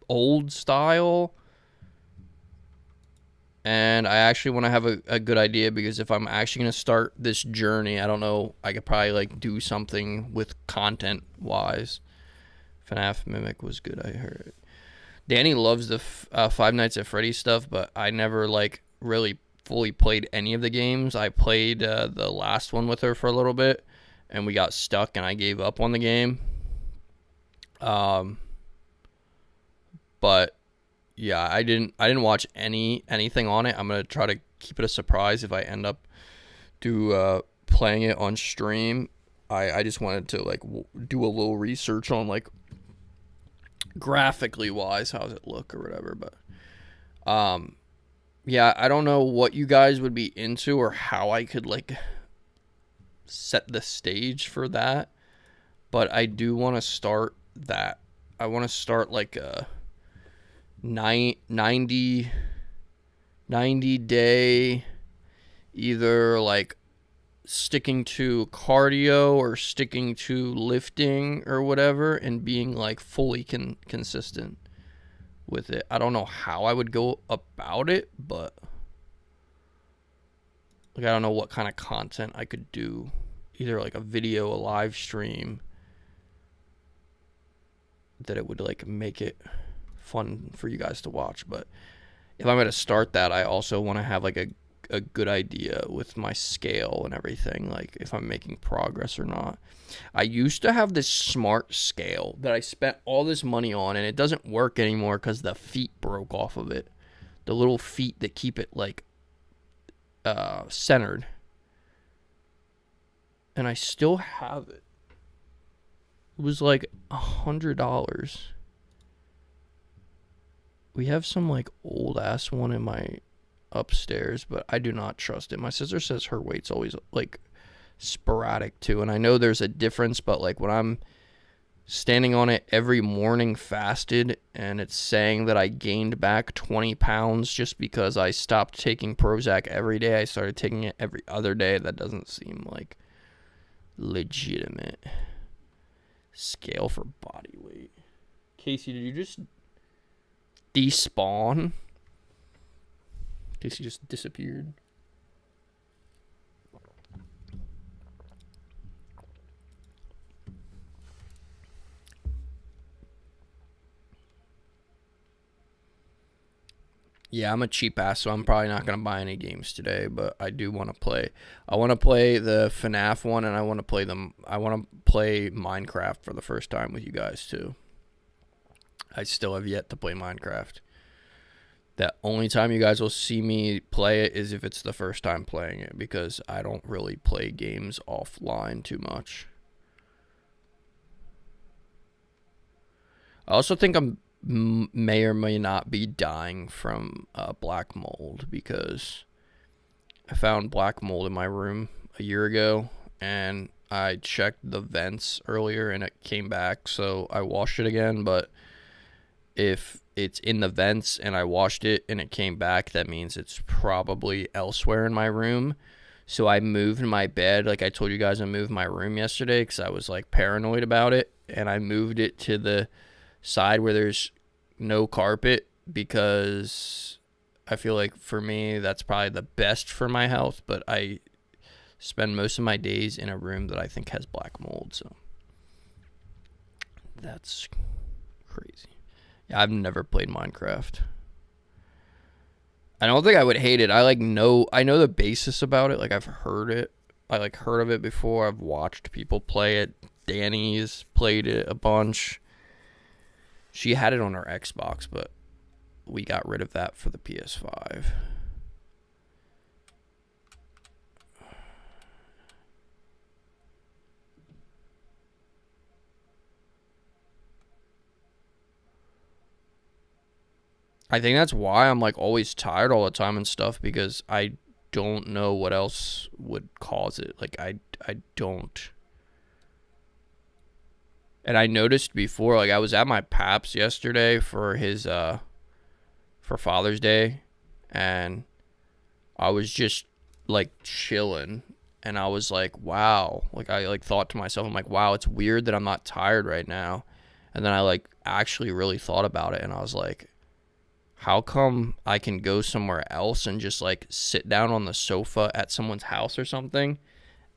old style. And I actually want to have a good idea because if I'm actually going to start this journey, I don't know, I could probably like do something with content wise. FNAF Mimic was good, I heard. Danny loves the Five Nights at Freddy's stuff, but I never like really fully played any of the games. I played the last one with her for a little bit and we got stuck and I gave up on the game. But yeah, I didn't watch anything on it. I'm gonna try to keep it a surprise if I end up playing it on stream. I just wanted to like do a little research on like graphically wise how does it look or whatever. But yeah, I don't know what you guys would be into or how I could like set the stage for that. But I do want to start that. I want to start like a 90 day either like sticking to cardio or sticking to lifting or whatever and being like fully consistent with it. I don't know how I would go about it, but like I don't know what kind of content I could do, either like a video, a live stream, that it would like make it fun for you guys to watch. But if I'm going to start that, I also want to have like a good idea with my scale and everything, like if I'm making progress or not. I used to have this smart scale that I spent all this money on and it doesn't work anymore because the feet broke off of it, the little feet that keep it like centered, and I still have it. It was like $100. We have some like old ass one in my upstairs, but I do not trust it. My sister says her weight's always like sporadic too, and I know there's a difference, but like when I'm standing on it every morning fasted and it's saying that I gained back 20 pounds just because I stopped taking Prozac every day, I started taking it every other day, that doesn't seem like legitimate. Scale for body weight. Casey, did you just despawn? Casey just disappeared. Yeah, I'm a cheap ass, so I'm probably not going to buy any games today, but I do want to play. I want to play the FNAF one, and I want to play Minecraft for the first time with you guys, too. I still have yet to play Minecraft. The only time you guys will see me play it is if it's the first time playing it, because I don't really play games offline too much. I also think I'm may or may not be dying from black mold, because I found black mold in my room a year ago, and I checked the vents earlier and it came back, so I washed it again. But if it's in the vents and I washed it and it came back, that means it's probably elsewhere in my room. So I moved my bed, like I told you guys, I moved my room yesterday because I was like paranoid about it, and I moved it to the side where there's no carpet, because I feel like for me that's probably the best for my health, but I spend most of my days in a room that I think has black mold, so that's crazy. Yeah, I've never played Minecraft. I don't think I would hate it. I know the basis about it. Like, I've heard it. I heard of it before. I've watched people play it. Danny's played it a bunch. She had it on her Xbox, but we got rid of that for the PS5. I think that's why I'm always tired all the time and stuff, because I don't know what else would cause it. I don't. And I noticed before, I was at my pap's yesterday for his for Father's Day, and I was just chilling, and I was like, wow. I thought to myself, I'm like, wow, it's weird that I'm not tired right now. And then I actually really thought about it, and I was like, how come I can go somewhere else and just sit down on the sofa at someone's house or something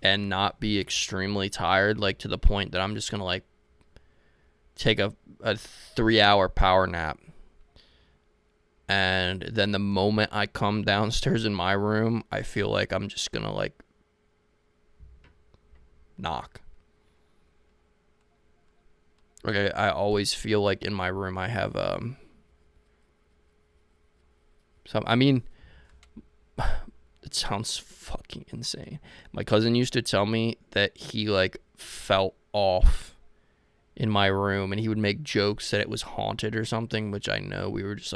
and not be extremely tired, to the point that I'm just gonna take a 3-hour power nap, and then the moment I come downstairs in my room, I feel like I'm just gonna knock. I always feel like in my room I have it sounds fucking insane. My cousin used to tell me that he felt off in my room, and he would make jokes that it was haunted or something, which I know we were just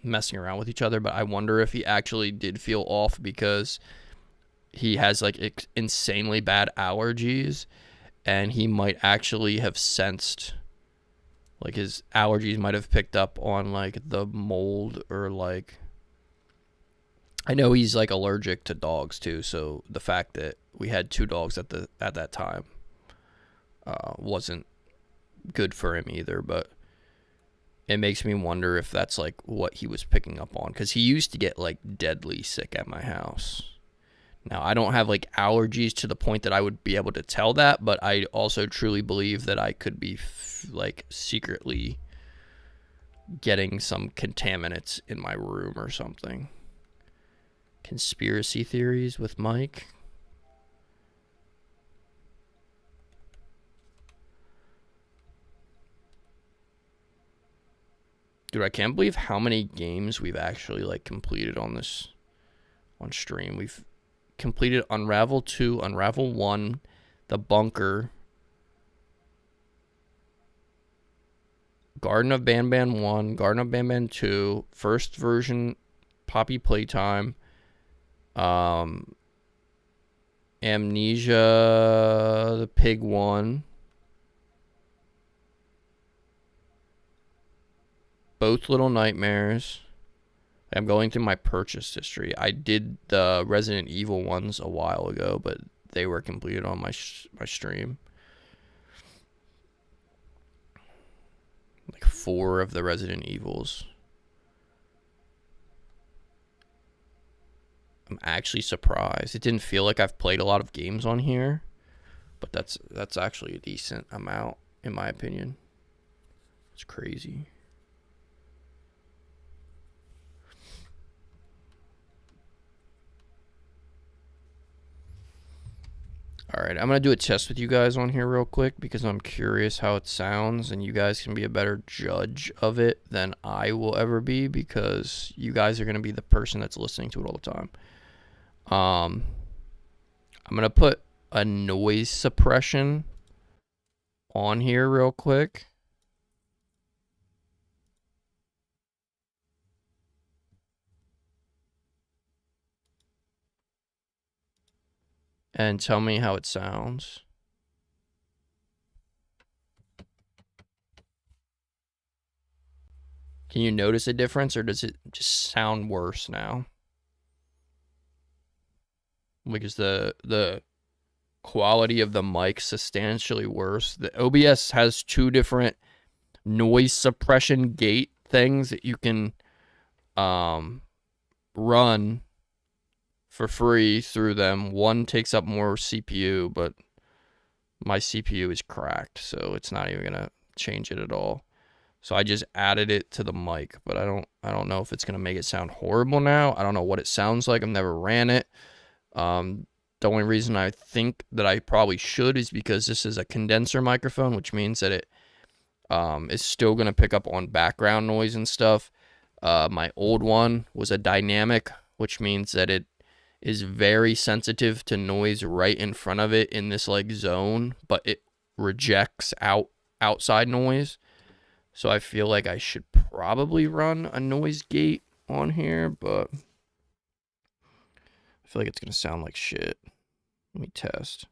messing around with each other, but I wonder if he actually did feel off because he has insanely bad allergies, and he might actually have sensed his allergies might have picked up on the mold, or I know he's allergic to dogs too, so the fact that we had 2 dogs at that time wasn't good for him either. But it makes me wonder if that's what he was picking up on, because he used to get deadly sick at my house. Now, I don't have allergies to the point that I would be able to tell that, but I also truly believe that I could be secretly getting some contaminants in my room or something. Conspiracy theories with Mike. Dude, I can't believe how many games we've actually completed on stream. We've completed Unravel 2, Unravel 1, The Bunker, Garden of Banban 1, Garden of Banban 2, first version Poppy Playtime, Amnesia, the Pig 1, both Little Nightmares. I'm going through my purchase history. I did the Resident Evil ones a while ago, but they were completed on my stream. 4 of the Resident Evils. I'm actually surprised. It didn't feel like I've played a lot of games on here, but that's actually a decent amount in my opinion. It's crazy. All right, I'm going to do a test with you guys on here real quick because I'm curious how it sounds, and you guys can be a better judge of it than I will ever be because you guys are going to be the person that's listening to it all the time. I'm going to put a noise suppression on here real quick. And tell me how it sounds. Can you notice a difference, or does it just sound worse now? Because the quality of the mic substantially worse. The OBS has 2 different noise suppression gate things that you can run for free through them. One takes up more CPU, but my CPU is cracked, so it's not even gonna change it at all. So I just added it to the mic, but I don't know if it's gonna make it sound horrible now. I don't know what it sounds like. I've never ran it. The only reason I think that I probably should is because this is a condenser microphone, which means that it is still gonna pick up on background noise and stuff. My old one was a dynamic, which means that it is very sensitive to noise right in front of it in this like zone, but it rejects outside noise. So I feel like I should probably run a noise gate on here, but I feel like it's gonna sound like shit. Let me test.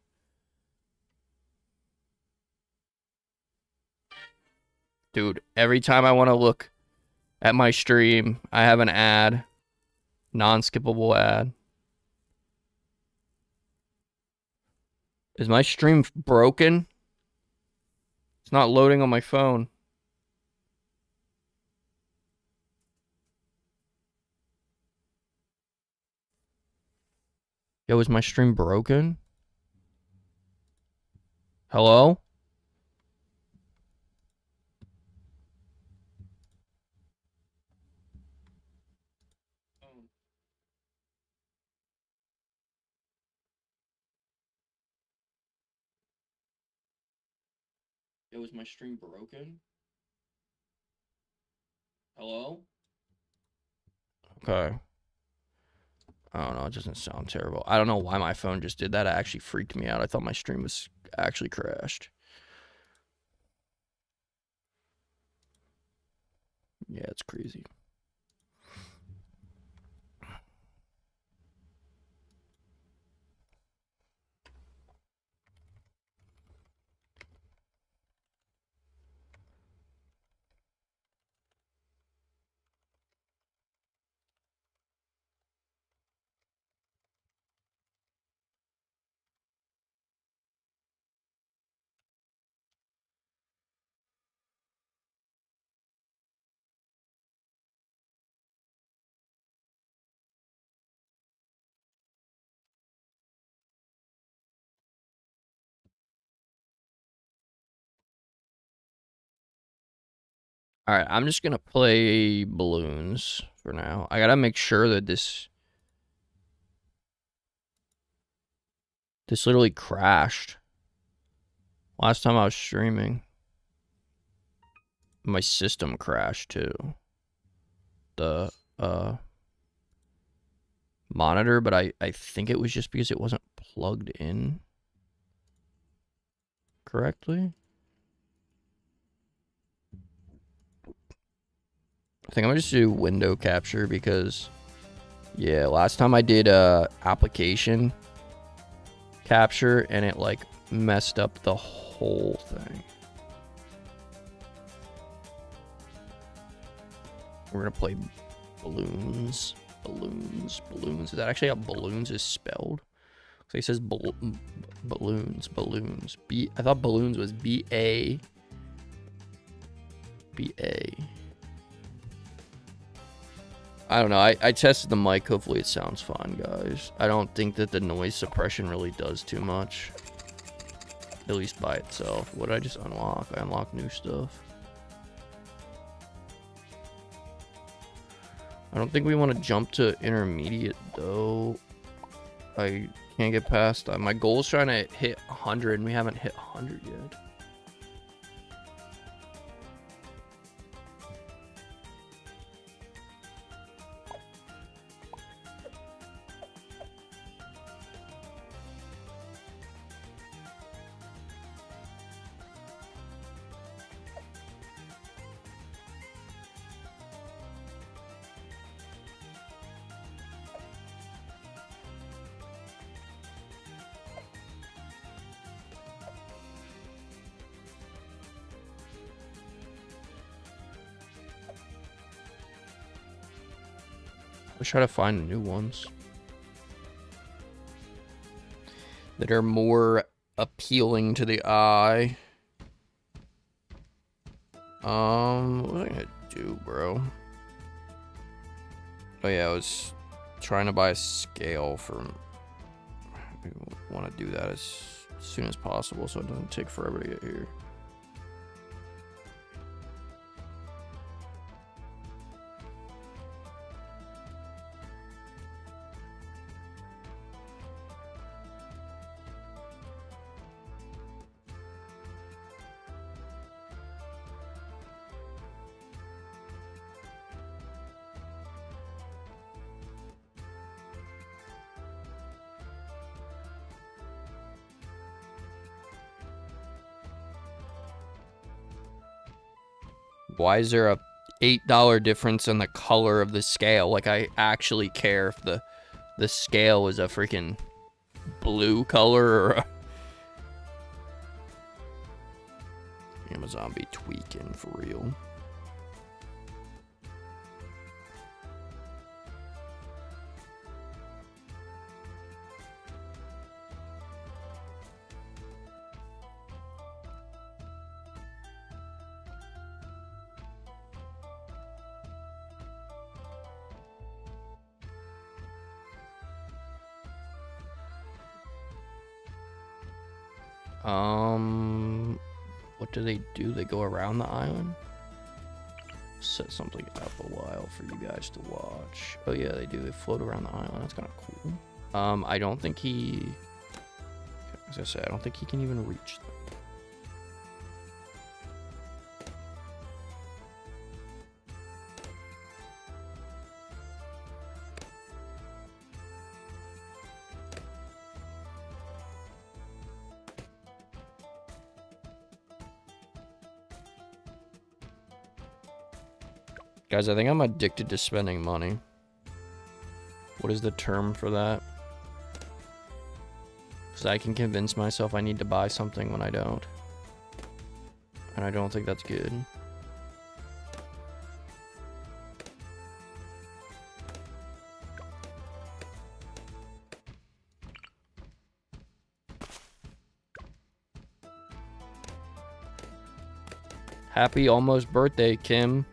Dude, every time I want to look at my stream, I have an ad, non-skippable ad. Is my stream broken? It's not loading on my phone. Yo, is my stream broken? Hello? Yo, is my stream broken? Hello? Okay. I don't know, it doesn't sound terrible. I don't know why my phone just did that. It actually freaked me out. I thought my stream was actually crashed. Yeah, it's crazy. All right, I'm just gonna play Bloons for now. I gotta make sure that this literally crashed last time I was streaming. My system crashed too. The monitor, but I think it was just because it wasn't plugged in correctly. I think I'm gonna just do window capture because, yeah, last time I did application capture and it like messed up the whole thing. We're gonna play Bloons. Bloons. Is that actually how Bloons is spelled? So he says balloons. I thought Bloons was B-A. be A. I don't know. I tested the mic. Hopefully it sounds fine, guys. I don't think that the noise suppression really does too much. At least by itself. What did I just unlock? I unlocked new stuff. I don't think we want to jump to intermediate, though. I can't get past that. My goal is trying to hit 100, and we haven't hit 100 yet. Let's try to find new ones that are more appealing to the eye. What was I gonna do, bro? Oh yeah, I was trying to buy a scale for. We want to do that as soon as possible, so it doesn't take forever to get here. Why is there a $8 difference in the color of the scale? Like, I actually care if the scale is a freaking blue color or a... Amazon be tweaking for real. What do they do? They go around the island? Set something up a while for you guys to watch. Oh yeah, they do. They float around the island. That's kind of cool. I don't think he... As I said, I don't think he can even reach them. Guys, I think I'm addicted to spending money. What is the term for that? Because I can convince myself I need to buy something when I don't. And I don't think that's good. Happy almost birthday, Kim.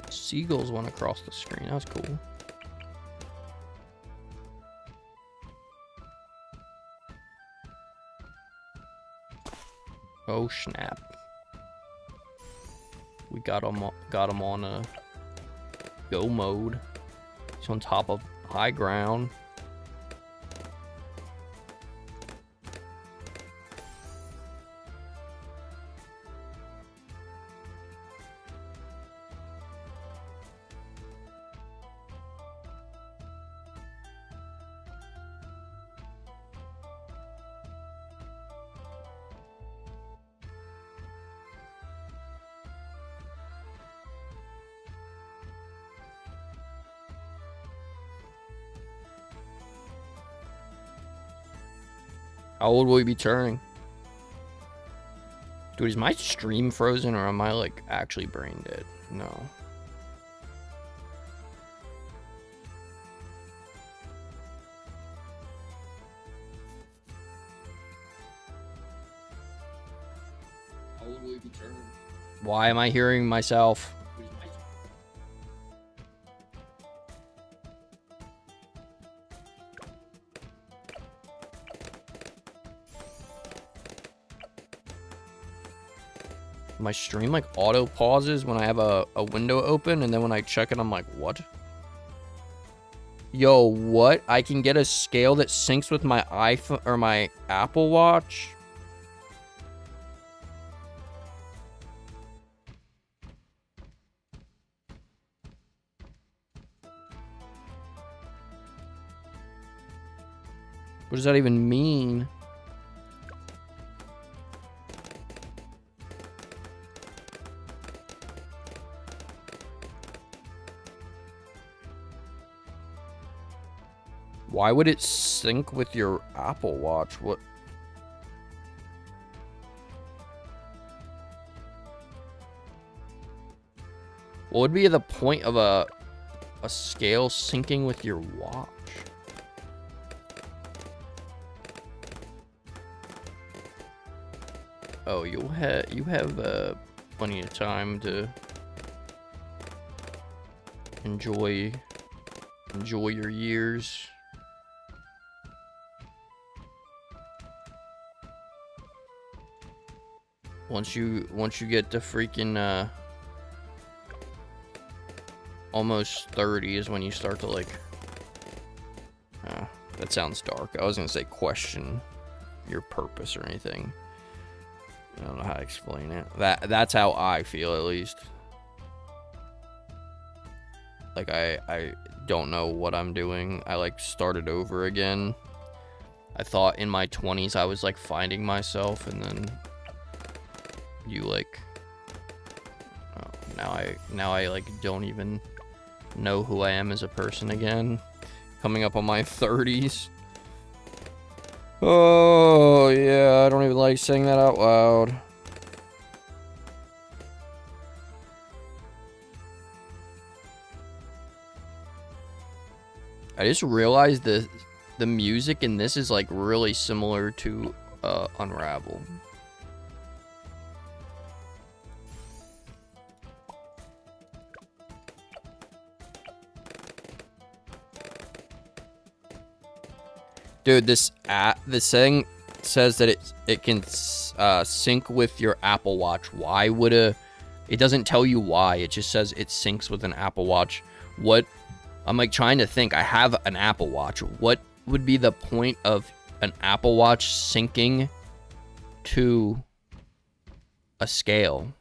Seagulls went across the screen. That was cool. Oh snap! We got him on a go mode. He's on top of high ground. How old will we be turning? Dude, is my stream frozen or am I like actually brain dead? No. How old will we be turning? Why am I hearing myself? My stream like auto pauses when I have a window open, and then when I check it, I'm like, what? Yo, what? I can get a scale that syncs with my iPhone or my Apple Watch? What does that even mean? Why would it sync with your Apple Watch? What? What would be the point of a scale syncing with your watch? Oh, you have plenty of time to enjoy your years. Once you get to freaking almost 30 is when you start to like that sounds dark. I was gonna say question your purpose or anything. I don't know how to explain it. That's how I feel, at least. Like I don't know what I'm doing. I like started over again. I thought in my 20s I was like finding myself, and then you like now I like don't even know who I am as a person again. Coming up on my 30s. Oh yeah, I don't even like saying that out loud. I just realized the music in this is like really similar to Unravel. Dude, this thing says that it can sync with your Apple Watch. Why would it doesn't tell you why. It just says it syncs with an Apple Watch. What? I'm like trying to think. I have an Apple Watch. What would be the point of an Apple Watch syncing to a scale?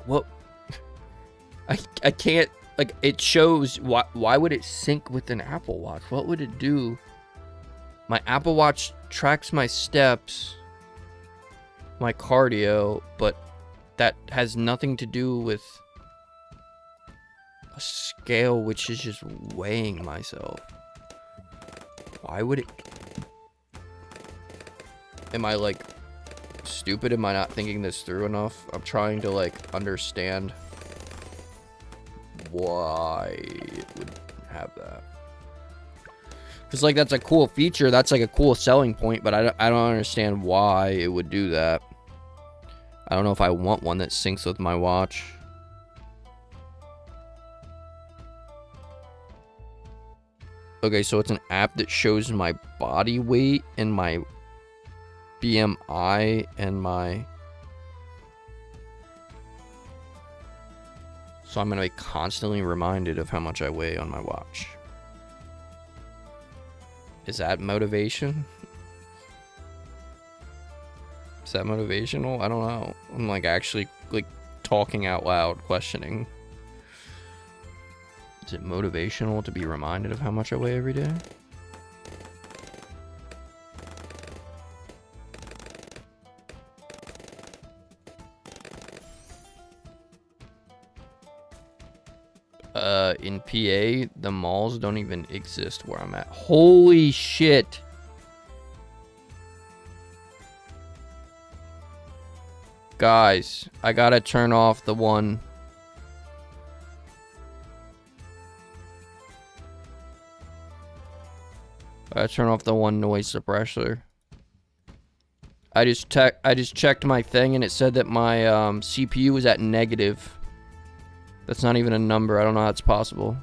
What? I can't, like, it shows why would it sync with an Apple Watch? What would it do? My Apple Watch tracks my steps, my cardio, but that has nothing to do with a scale which is just weighing myself. Why would it? Am I like stupid? Am I not thinking this through enough? I'm trying to like understand why it would have that. Because like that's a cool feature, that's like a cool selling point, but I don't understand why it would do that. I don't know if I want one that syncs with my watch. Okay, so it's an app that shows my body weight and my BMI and my... So I'm going to be constantly reminded of how much I weigh on my watch. Is that motivation? Is that motivational? I don't know. I'm like actually like talking out loud, questioning. Is it motivational to be reminded of how much I weigh every day? In PA, the malls don't even exist where I'm at. Holy shit. Guys, I gotta turn off the one. I gotta turn off the one noise suppressor. I just checked my thing and it said that my CPU was at negative. That's not even a number. I don't know how it's possible.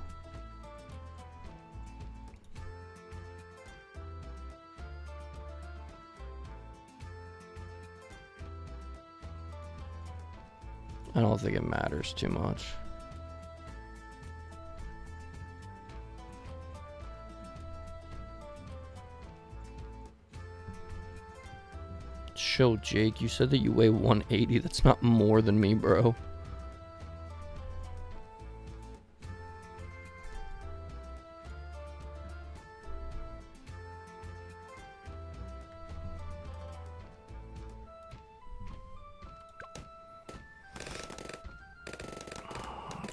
I don't think it matters too much. Chill, Jake. You said that you weigh 180. That's not more than me, bro.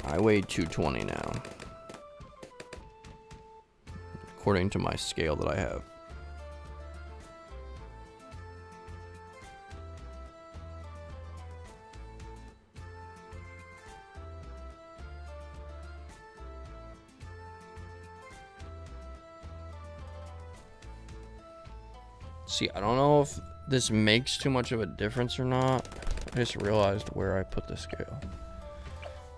I weigh 220 now, according to my scale that I have. See, I don't know if this makes too much of a difference or not. I just realized where I put the scale.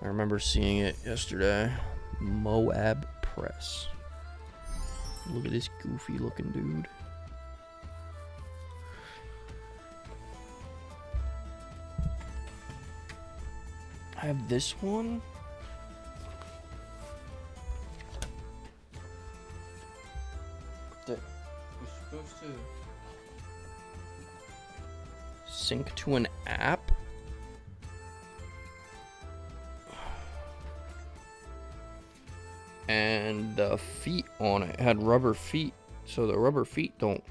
I remember seeing it yesterday. Moab Press. Look at this goofy looking dude. I have this one. That was supposed to sync to an app. And the feet on it had rubber feet, so the rubber feet don't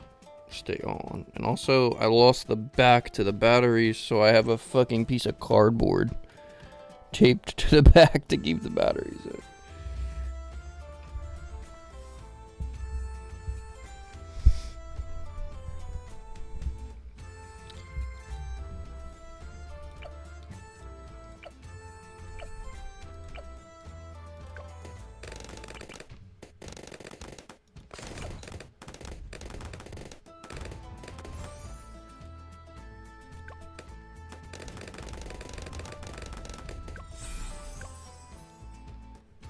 stay on. And also, I lost the back to the batteries, so I have a fucking piece of cardboard taped to the back to keep the batteries in.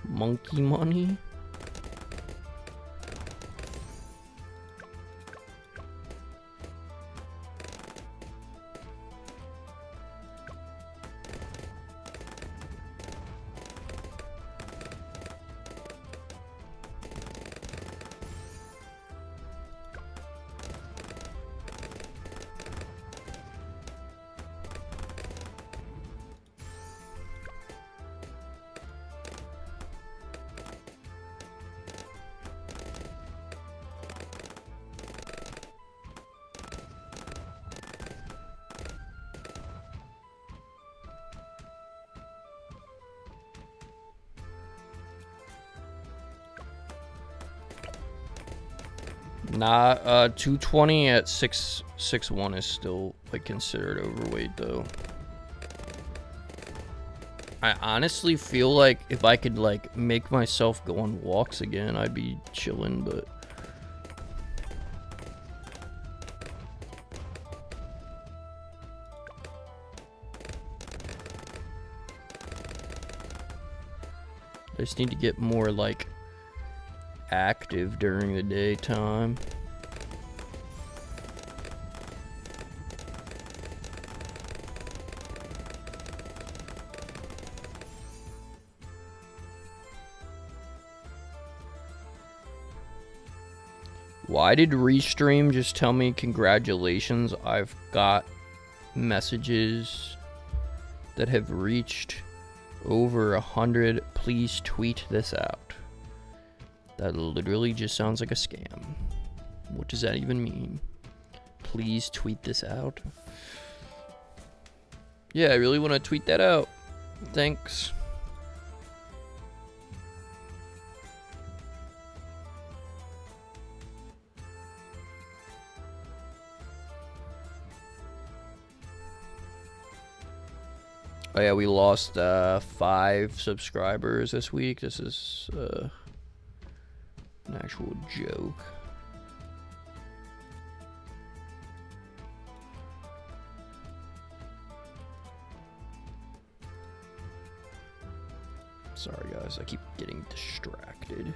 Monkey money? Nah, 220 at 6'1" is still like considered overweight though. I honestly feel like if I could like make myself go on walks again, I'd be chilling, but I just need to get more like active during the daytime. Why did Restream just tell me congratulations? I've got messages that have reached over 100. Please tweet this out. That literally just sounds like a scam. What does that even mean? Please tweet this out. Yeah, I really want to tweet that out. Thanks. Oh yeah, we lost 5 subscribers this week. This is an actual joke. Sorry guys, I keep getting distracted.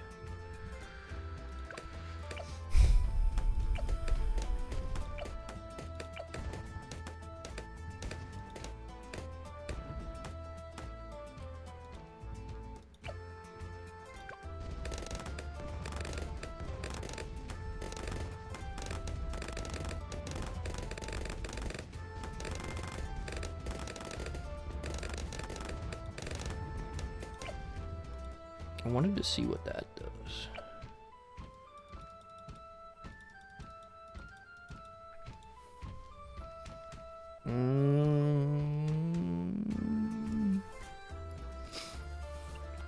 I wanted to see what that does.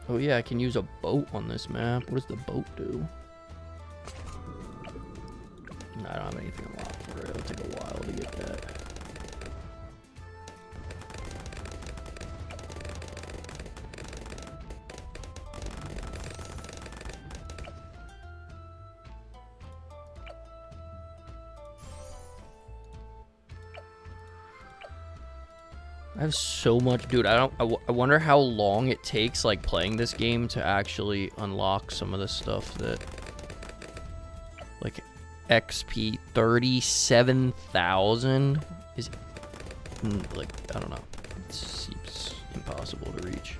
Oh yeah, I can use a boat on this map. What does the boat do? I don't have anything unlocked for it. It'll take a while to get that. I have so much, dude. I wonder how long it takes, like, playing this game to actually unlock some of the stuff that, like, XP 37,000 is, like, I don't know. It seems impossible to reach.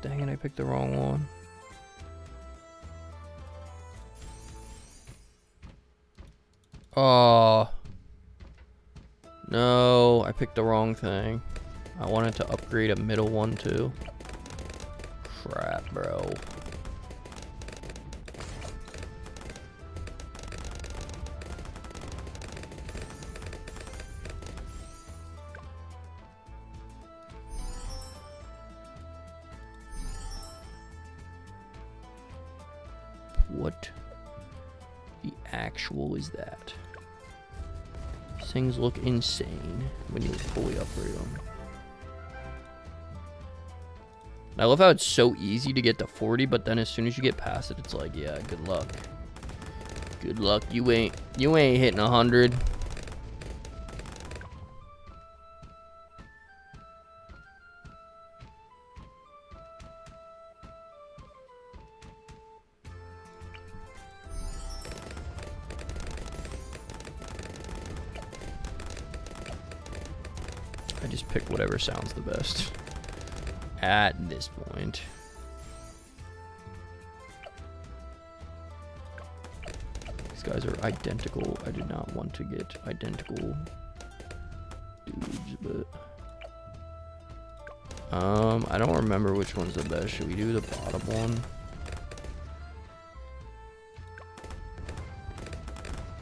Dang it, I picked the wrong one. Oh. No, I picked the wrong thing. I wanted to upgrade a middle one too. Crap, bro. What the actual is that? These things look insane when you fully upgrade them. I love how it's so easy to get to 40, but then as soon as you get past it, it's like, yeah, good luck. Good luck. You ain't hitting 100. I just pick whatever sounds the best at this point. These guys are identical. I did not want to get identical dudes, but I don't remember which one's the best. Should we do the bottom one?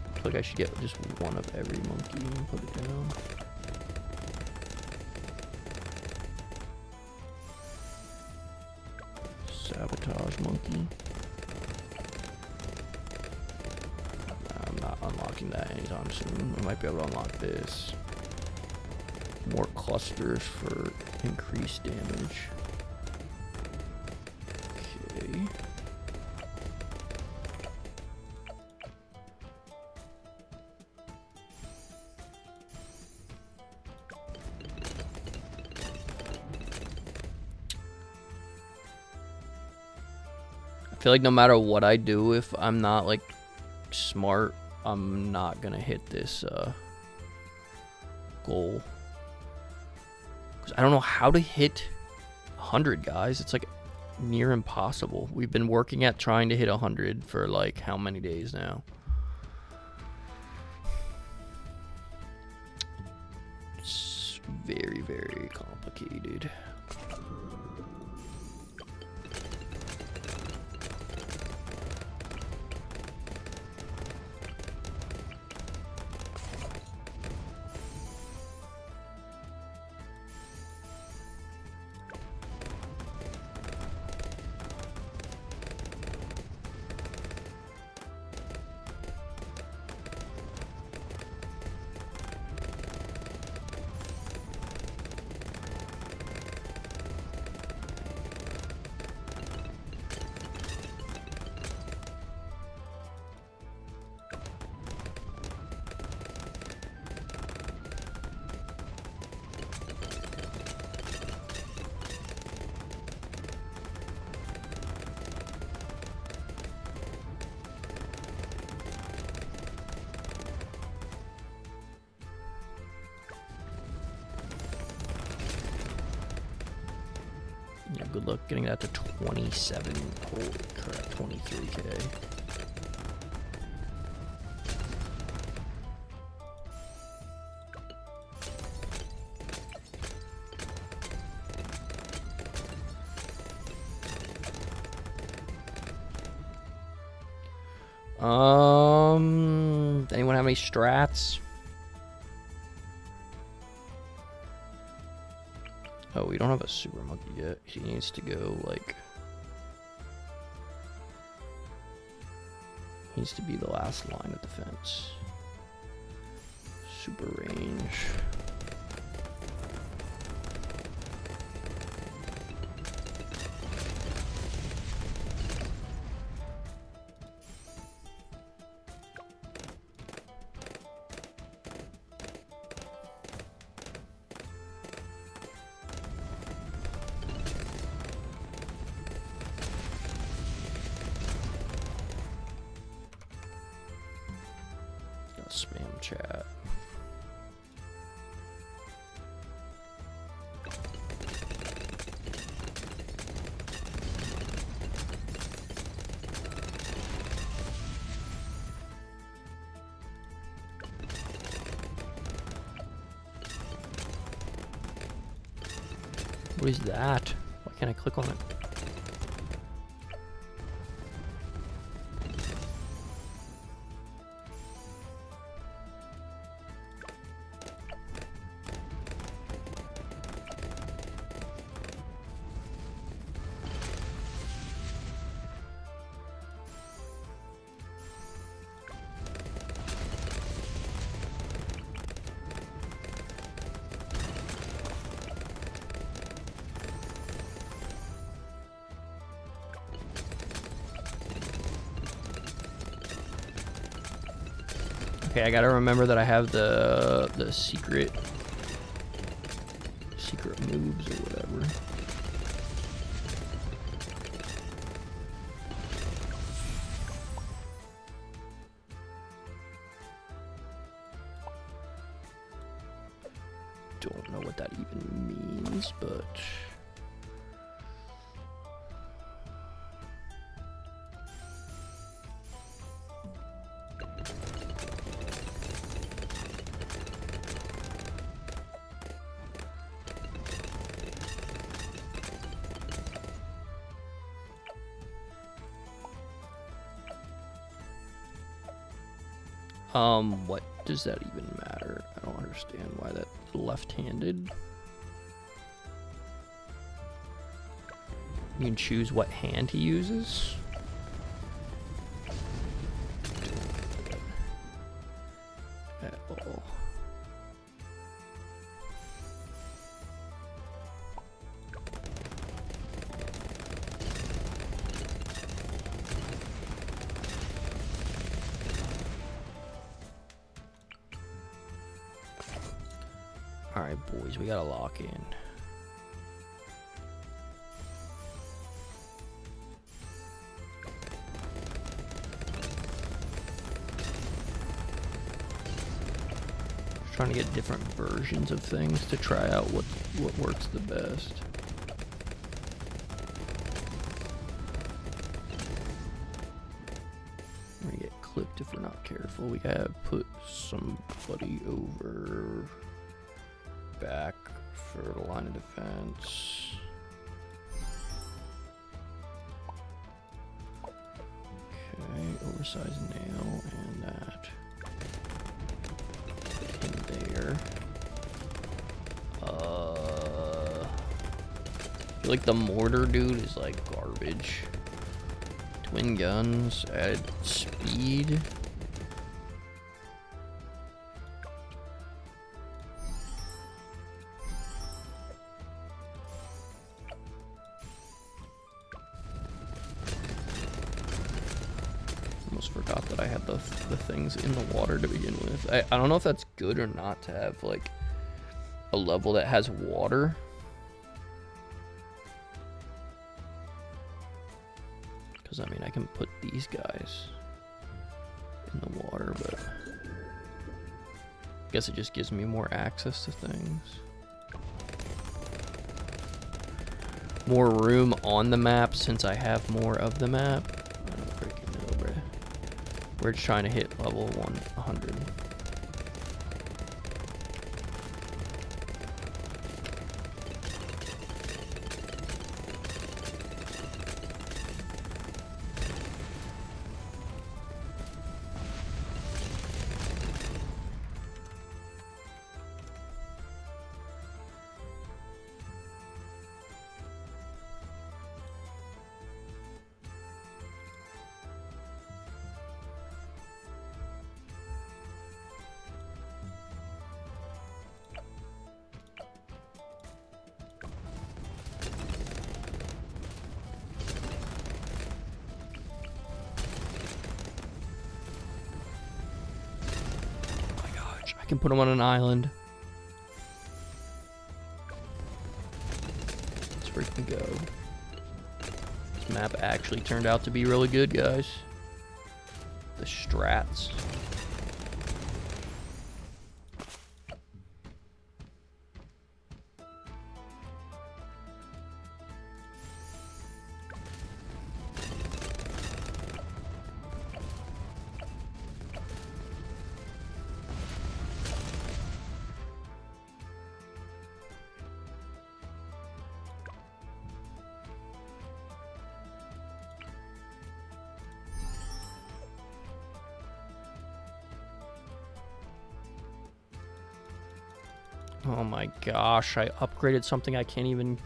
I feel like I should get just one of every monkey and put it down. Sabotage monkey. I'm not unlocking that anytime soon. I might be able to unlock this. More clusters for increased damage. Okay. I feel like no matter what I do, if I'm not like smart, I'm not gonna hit this goal. Because I don't know how to hit 100, guys. It's like near impossible. We've been working at trying to hit 100 for like how many days now? It's very, very complicated. Yeah, good luck getting that to 27. Holy crap, 23K. Anyone have any strats? Oh, we don't have a super monkey yet. He needs to go, like... He needs to be the last line of defense. Super range. Spam chat. What is that? Why can't I click on it? Okay, I gotta remember that I have the secret moves or whatever. Don't know what that even means, but what does that even matter? I don't understand why that's left-handed. You can choose what hand he uses. At all. Alright, boys, we gotta lock in. trying to get different versions of things to try out what works the best. We're gonna get clipped if we're not careful. We gotta put somebody over back for the line of defense. Okay, oversized nail and that. Put him there. I feel like the mortar dude is like garbage. Twin guns, added speed. Almost forgot that I had the things in the water to begin with. I don't know if that's good or not to have like a level that has water. Because, I mean, I can put these guys in the water, but I guess it just gives me more access to things. More room on the map since I have more of the map. I don't freaking know, bro. We're just trying to hit level 100. Can put them on an island. Let's freaking go. This map actually turned out to be really good, guys. The strats. Oh my gosh, I upgraded something I can't even...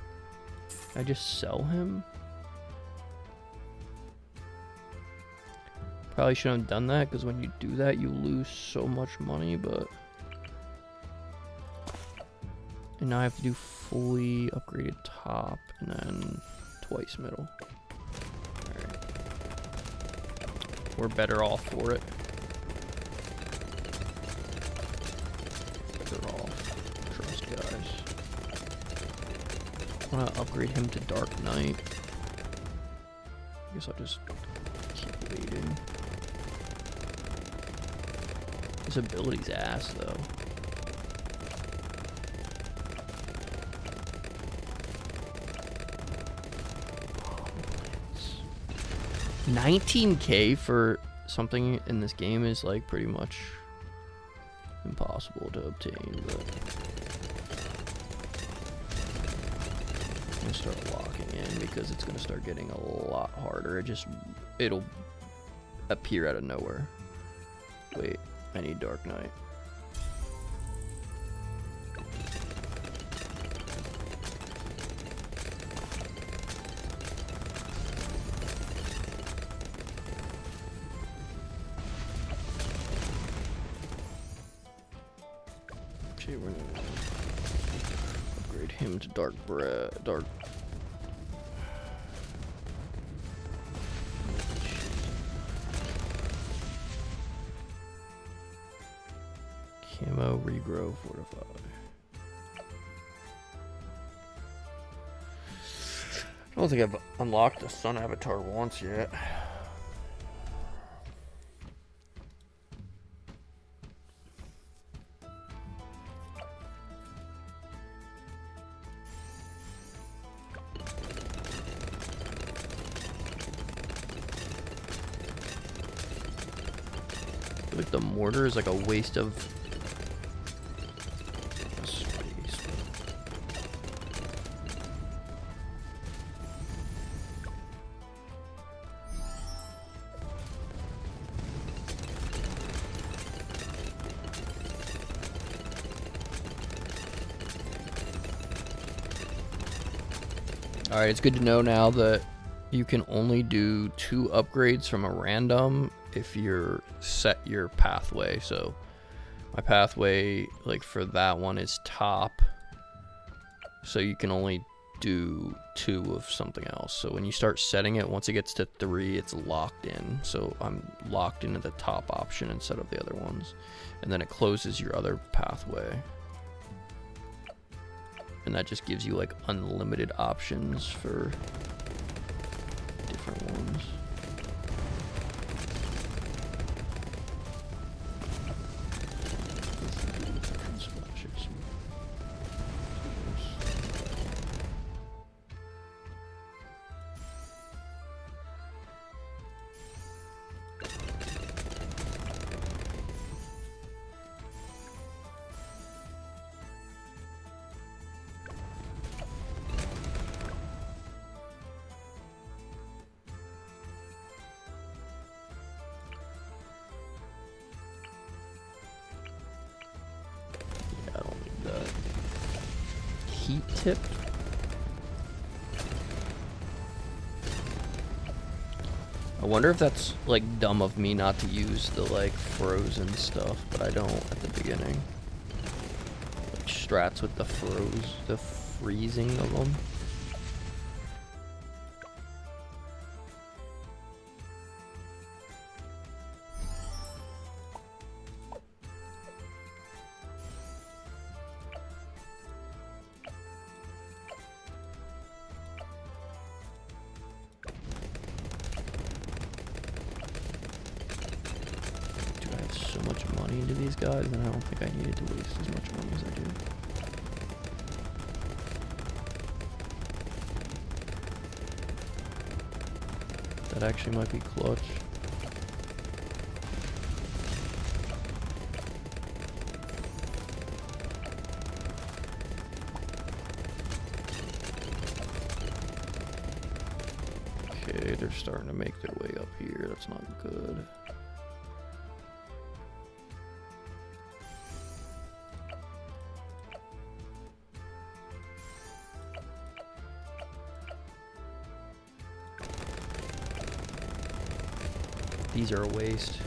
I just sell him? Probably shouldn't have done that, because when you do that, you lose so much money, but... And now I have to do fully upgraded top, and then twice middle. Alright. We're better off for it. Better off. Trust guys. I want to upgrade him to Dark Knight. I guess I'll just keep waiting. His ability's ass, though. 19K for something in this game is like pretty much impossible to obtain, but I'm gonna start locking in because it's gonna start getting a lot harder. It'll appear out of nowhere. Wait, I need Dark Knight. We're gonna upgrade him to dark. Camo, regrow, fortify. I don't think I've unlocked the sun avatar once yet. feel like the mortar is like a waste of space. Alright, it's good to know now that you can only do 2 upgrades from a random if you're set your pathway. So my pathway, like for that one, is top. So you can only do 2 of something else. So when you start setting it, once it gets to 3, it's locked in. So I'm locked into the top option instead of the other ones. And then it closes your other pathway. And that just gives you like unlimited options for different ones. Heat tip. I wonder if that's like dumb of me not to use the like frozen stuff, but I don't at the beginning. Like strats with the freezing of them. So much money into these guys, and I don't think I needed to waste as much money as I do. That actually might be clutch. Okay, they're starting to make their way up here. That's not good. These are a waste.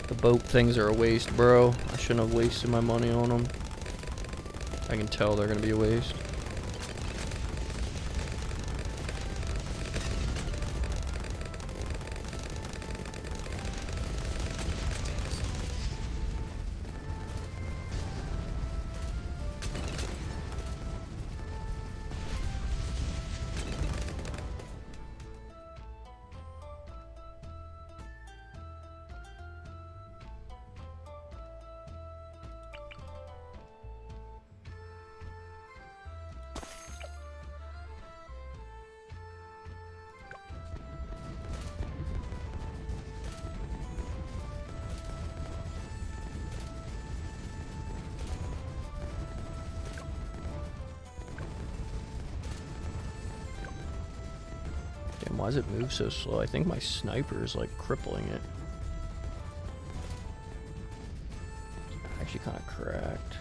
The boat things are a waste, bro. I shouldn't have wasted my money on them. I can tell they're gonna be a waste. Damn, why does it move so slow? I think my sniper is like crippling it. Actually kind of cracked.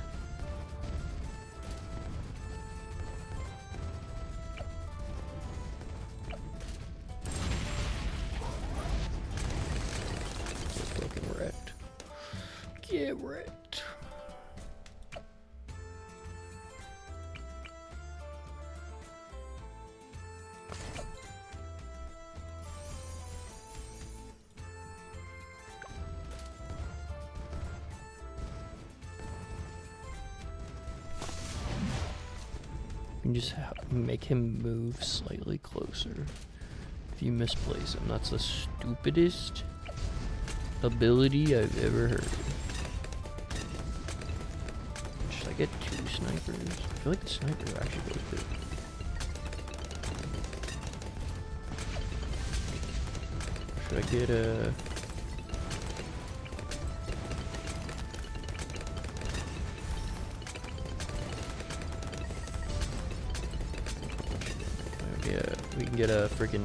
Get fucking wrecked. Get wrecked. You just make him move slightly closer if you misplace him. That's the stupidest ability I've ever heard. Should I get 2 snipers? I feel like the sniper actually goes good. Should I get a... get a freaking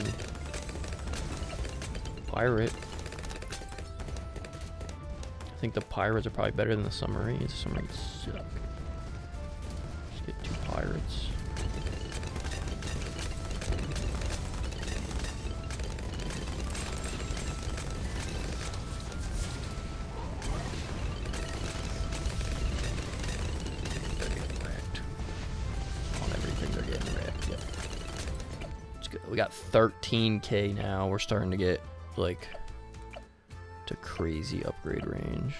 pirate. I think the pirates are probably better than the submarines. The submarines suck. Just get 2 pirates. They're getting wrecked. On everything, they're getting wrecked. Yep. It's good. We got 13k now. We're starting to get like to crazy upgrade range.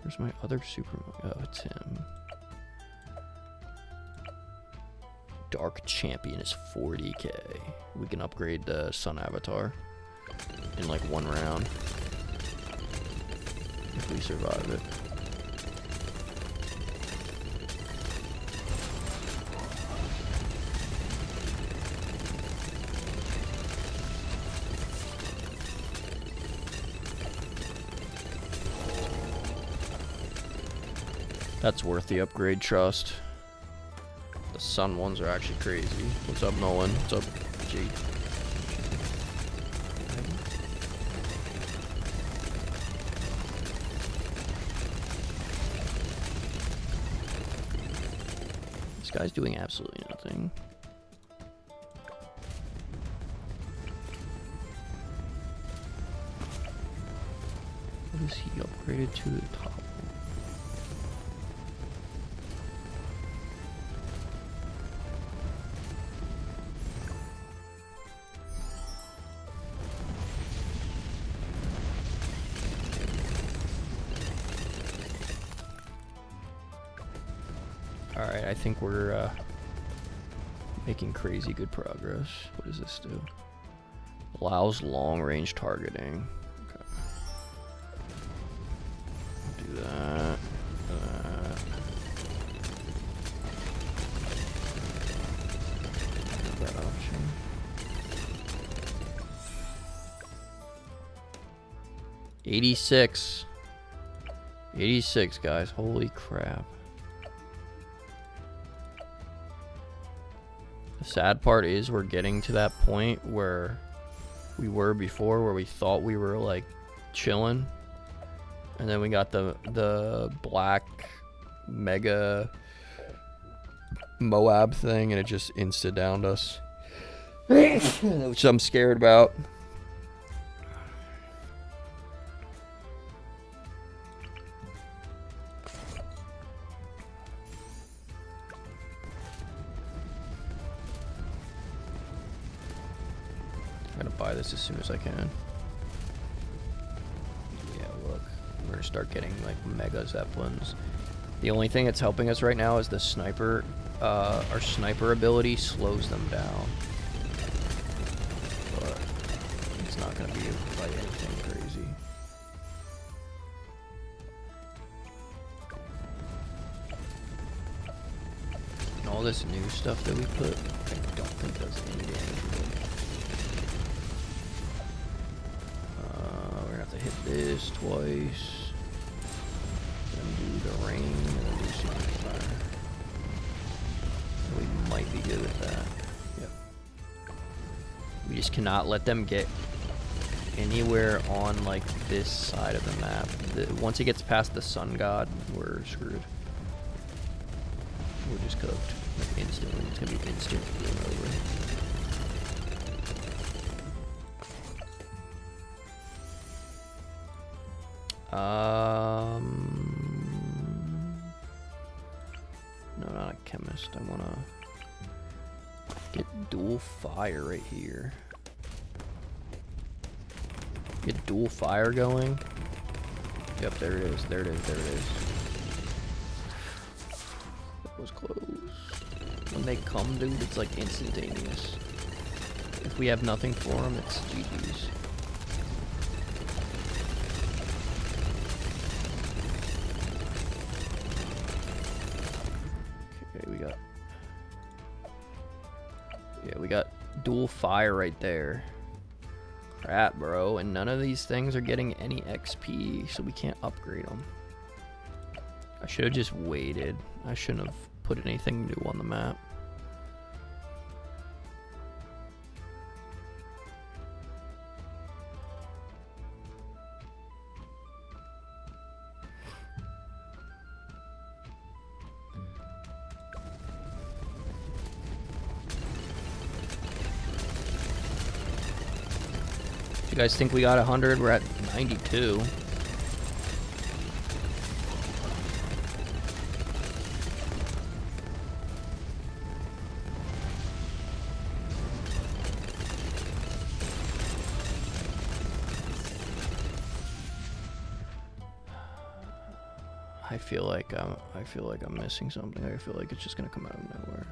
Where's my other super? Oh, it's him. Dark Champion is 40k. We can upgrade the Sun Avatar in like 1 round if we survive it. That's worth the upgrade, trust. The sun ones are actually crazy. What's up, Nolan? What's up, G? This guy's doing absolutely nothing. What is he upgraded to the top? Alright, I think we're making crazy good progress. What does this do? Allows long range targeting. Okay. Do that. That option. $86. 86, guys. Holy crap. The sad part is we're getting to that point where we were before, where we thought we were like chilling, and then we got the black mega Moab thing, and it just insta downed us, which I'm scared about. I'm gonna buy this as soon as I can. Yeah, look, we're gonna start getting like mega zeppelins. The only thing that's helping us right now is the sniper. Our sniper ability slows them down, but it's not gonna be like anything crazy. And all this new stuff that we put, I don't think does any damage really. We're gonna have to hit this twice, then do the rain, and then do super fire. We might be good with that. Yep. We just cannot let them get anywhere on like this side of the map. Once it gets past the sun god, we're screwed. We're just cooked. Like instantly. It's gonna be instant game over. No, not a chemist. I wanna get dual fire right here. Get dual fire going. Yep, there it is. There it is. There it is. That was close. When they come, dude, it's like instantaneous. If we have nothing for them, it's GG's. We got dual fire right there. Crap, bro. And none of these things are getting any XP, so we can't upgrade them. I should have just waited. I shouldn't have put anything new on the map. You guys think we got 100? We're at 92. I feel like I'm missing something. I feel like it's just gonna come out of nowhere.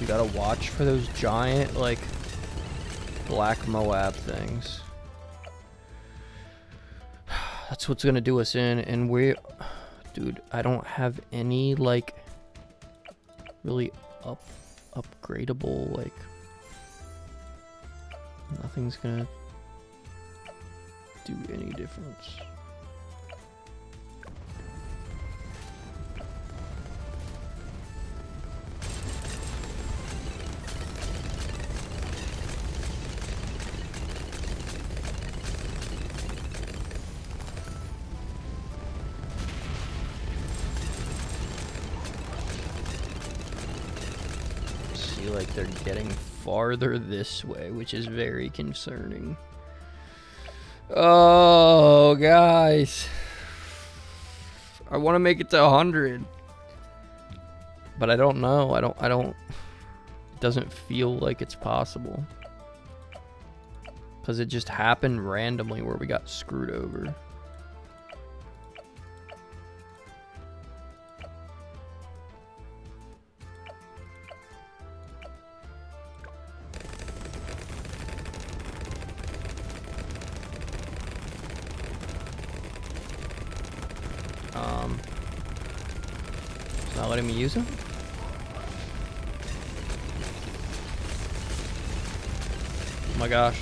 You gotta watch for those giant, like, black Moab things. That's what's gonna do us in, and dude, I don't have any, like, really upgradable, like, nothing's gonna do any difference. Like they're getting farther this way, which is very concerning. Oh, guys, I want to make it to 100, but I don't know. I don't. It doesn't feel like it's possible because it just happened randomly where we got screwed over. It's not letting me use them? Oh my gosh.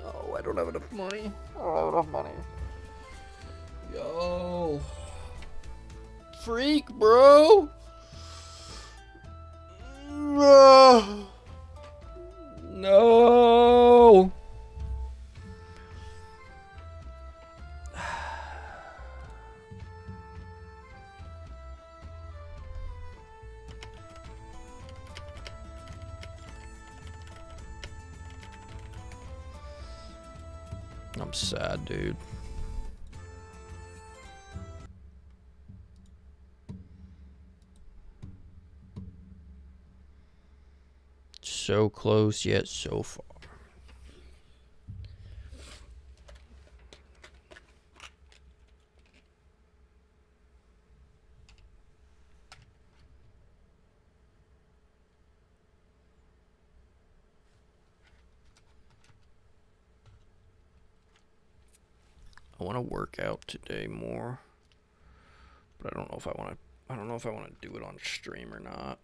No, I don't have enough money. I don't have enough money. Yo. Freak, bro. No. I'm sad, dude. So close yet so far. I want to work out today more, but I don't know if I want to. I don't know if I want to do it on stream or not.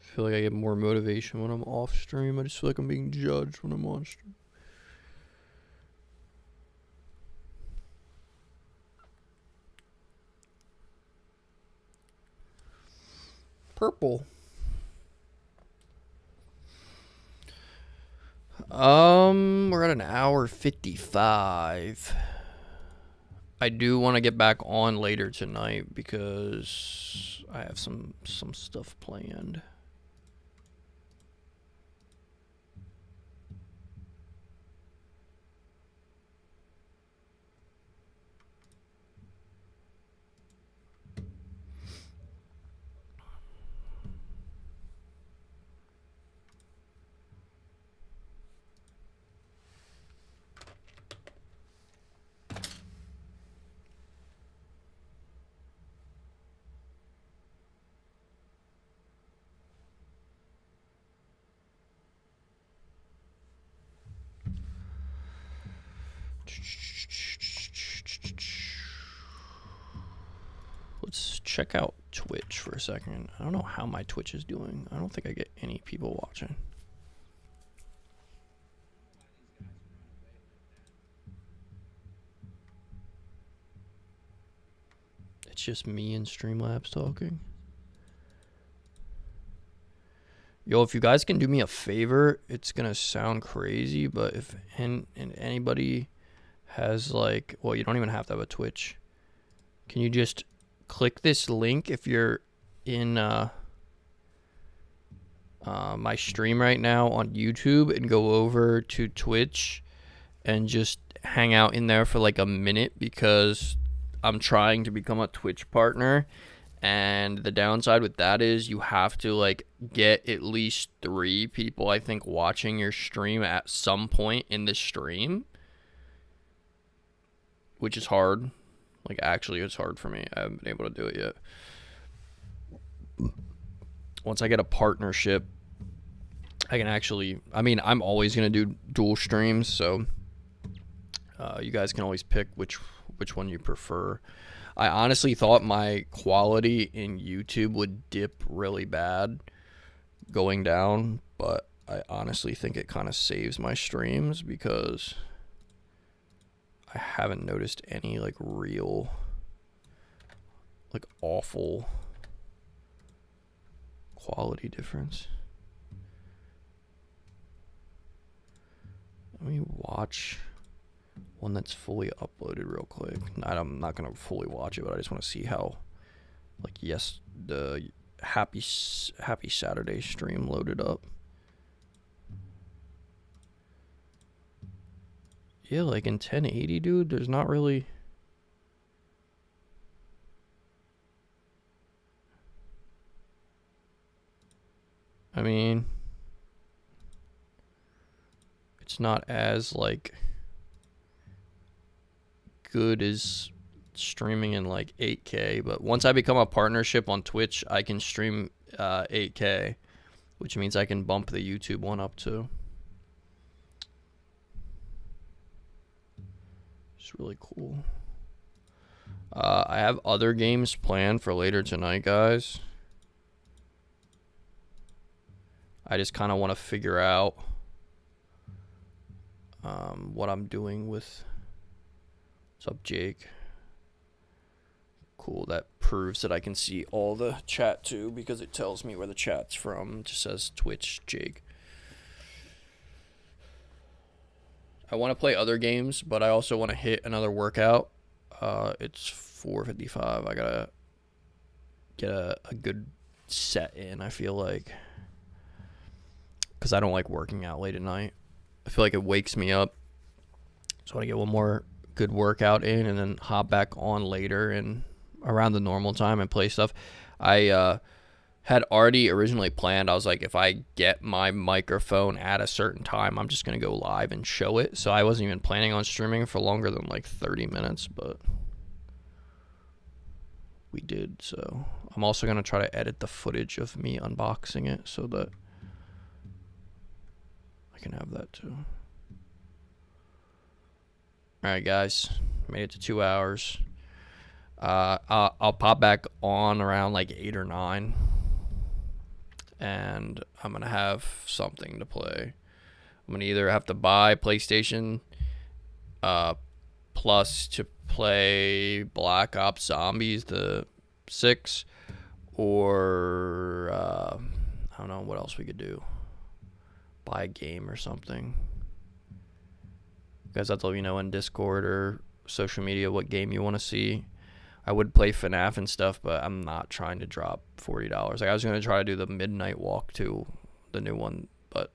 I feel like I get more motivation when I'm off stream. I just feel like I'm being judged when I'm on stream. Purple. We're at an hour 55. I do want to get back on later tonight because I have some stuff planned. check out Twitch for a second. I don't know how my Twitch is doing. I don't think I get any people watching. It's just me and Streamlabs talking. Yo, if you guys can do me a favor, it's gonna sound crazy, but if anybody has like, well, you don't even have to have a Twitch. Can you just click this link if you're in my stream right now on YouTube and go over to Twitch and just hang out in there for like a minute, because I'm trying to become a Twitch partner, and the downside with that is you have to like get at least 3 people, I think, watching your stream at some point in the stream, which is hard. Like, actually, it's hard for me. I haven't been able to do it yet. Once I get a partnership, I can actually, I mean, I'm always going to do dual streams, so you guys can always pick which one you prefer. I honestly thought my quality in YouTube would dip really bad going down, but I honestly think it kind of saves my streams, because I haven't noticed any like real, like awful quality difference. Let me watch one that's fully uploaded real quick. I'm not gonna fully watch it, but I just want to see how, like, yes, the Happy Saturday stream loaded up. Yeah, like in 1080, dude, there's not really... I mean, it's not as, like, good as streaming in, like, 8K. But once I become a partnership on Twitch, I can stream 8K, which means I can bump the YouTube one up, too. It's really cool. I have other games planned for later tonight, guys. I just kind of want to figure out what I'm doing with... What's up, Jake? Cool, that proves that I can see all the chat too, because it tells me where the chat's from. It just says Twitch, Jake. I want to play other games, but I also want to hit another workout. It's 4:55. I gotta get a good set in, I feel like, because I don't like working out late at night. I feel like it wakes me up. So I want to get one more good workout in and then hop back on later and around the normal time and play stuff. I had already originally planned, I was like, if I get my microphone at a certain time, I'm just going to go live and show it. So I wasn't even planning on streaming for longer than like 30 minutes, but we did. So I'm also going to try to edit the footage of me unboxing it so that I can have that too. All right, guys, made it to 2 hours. I'll pop back on around like 8 or 9, and I'm gonna have something to play. I'm gonna either have to buy PlayStation Plus to play Black Ops Zombies the 6, or I don't know what else we could do. Buy a game or something. You guys have to let me know in Discord or social media what game you want to see. I would play FNAF and stuff, but I'm not trying to drop $40. Like, I was going to try to do the Midnight Walk too, the new one, but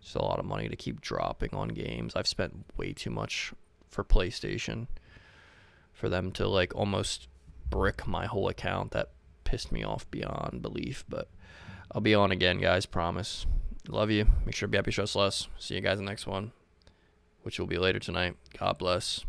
it's a lot of money to keep dropping on games. I've spent way too much for PlayStation for them to like almost brick my whole account. That pissed me off beyond belief, but I'll be on again, guys, promise. Love you. Make sure to be happy, stress less. See you guys in the next one, which will be later tonight. God bless.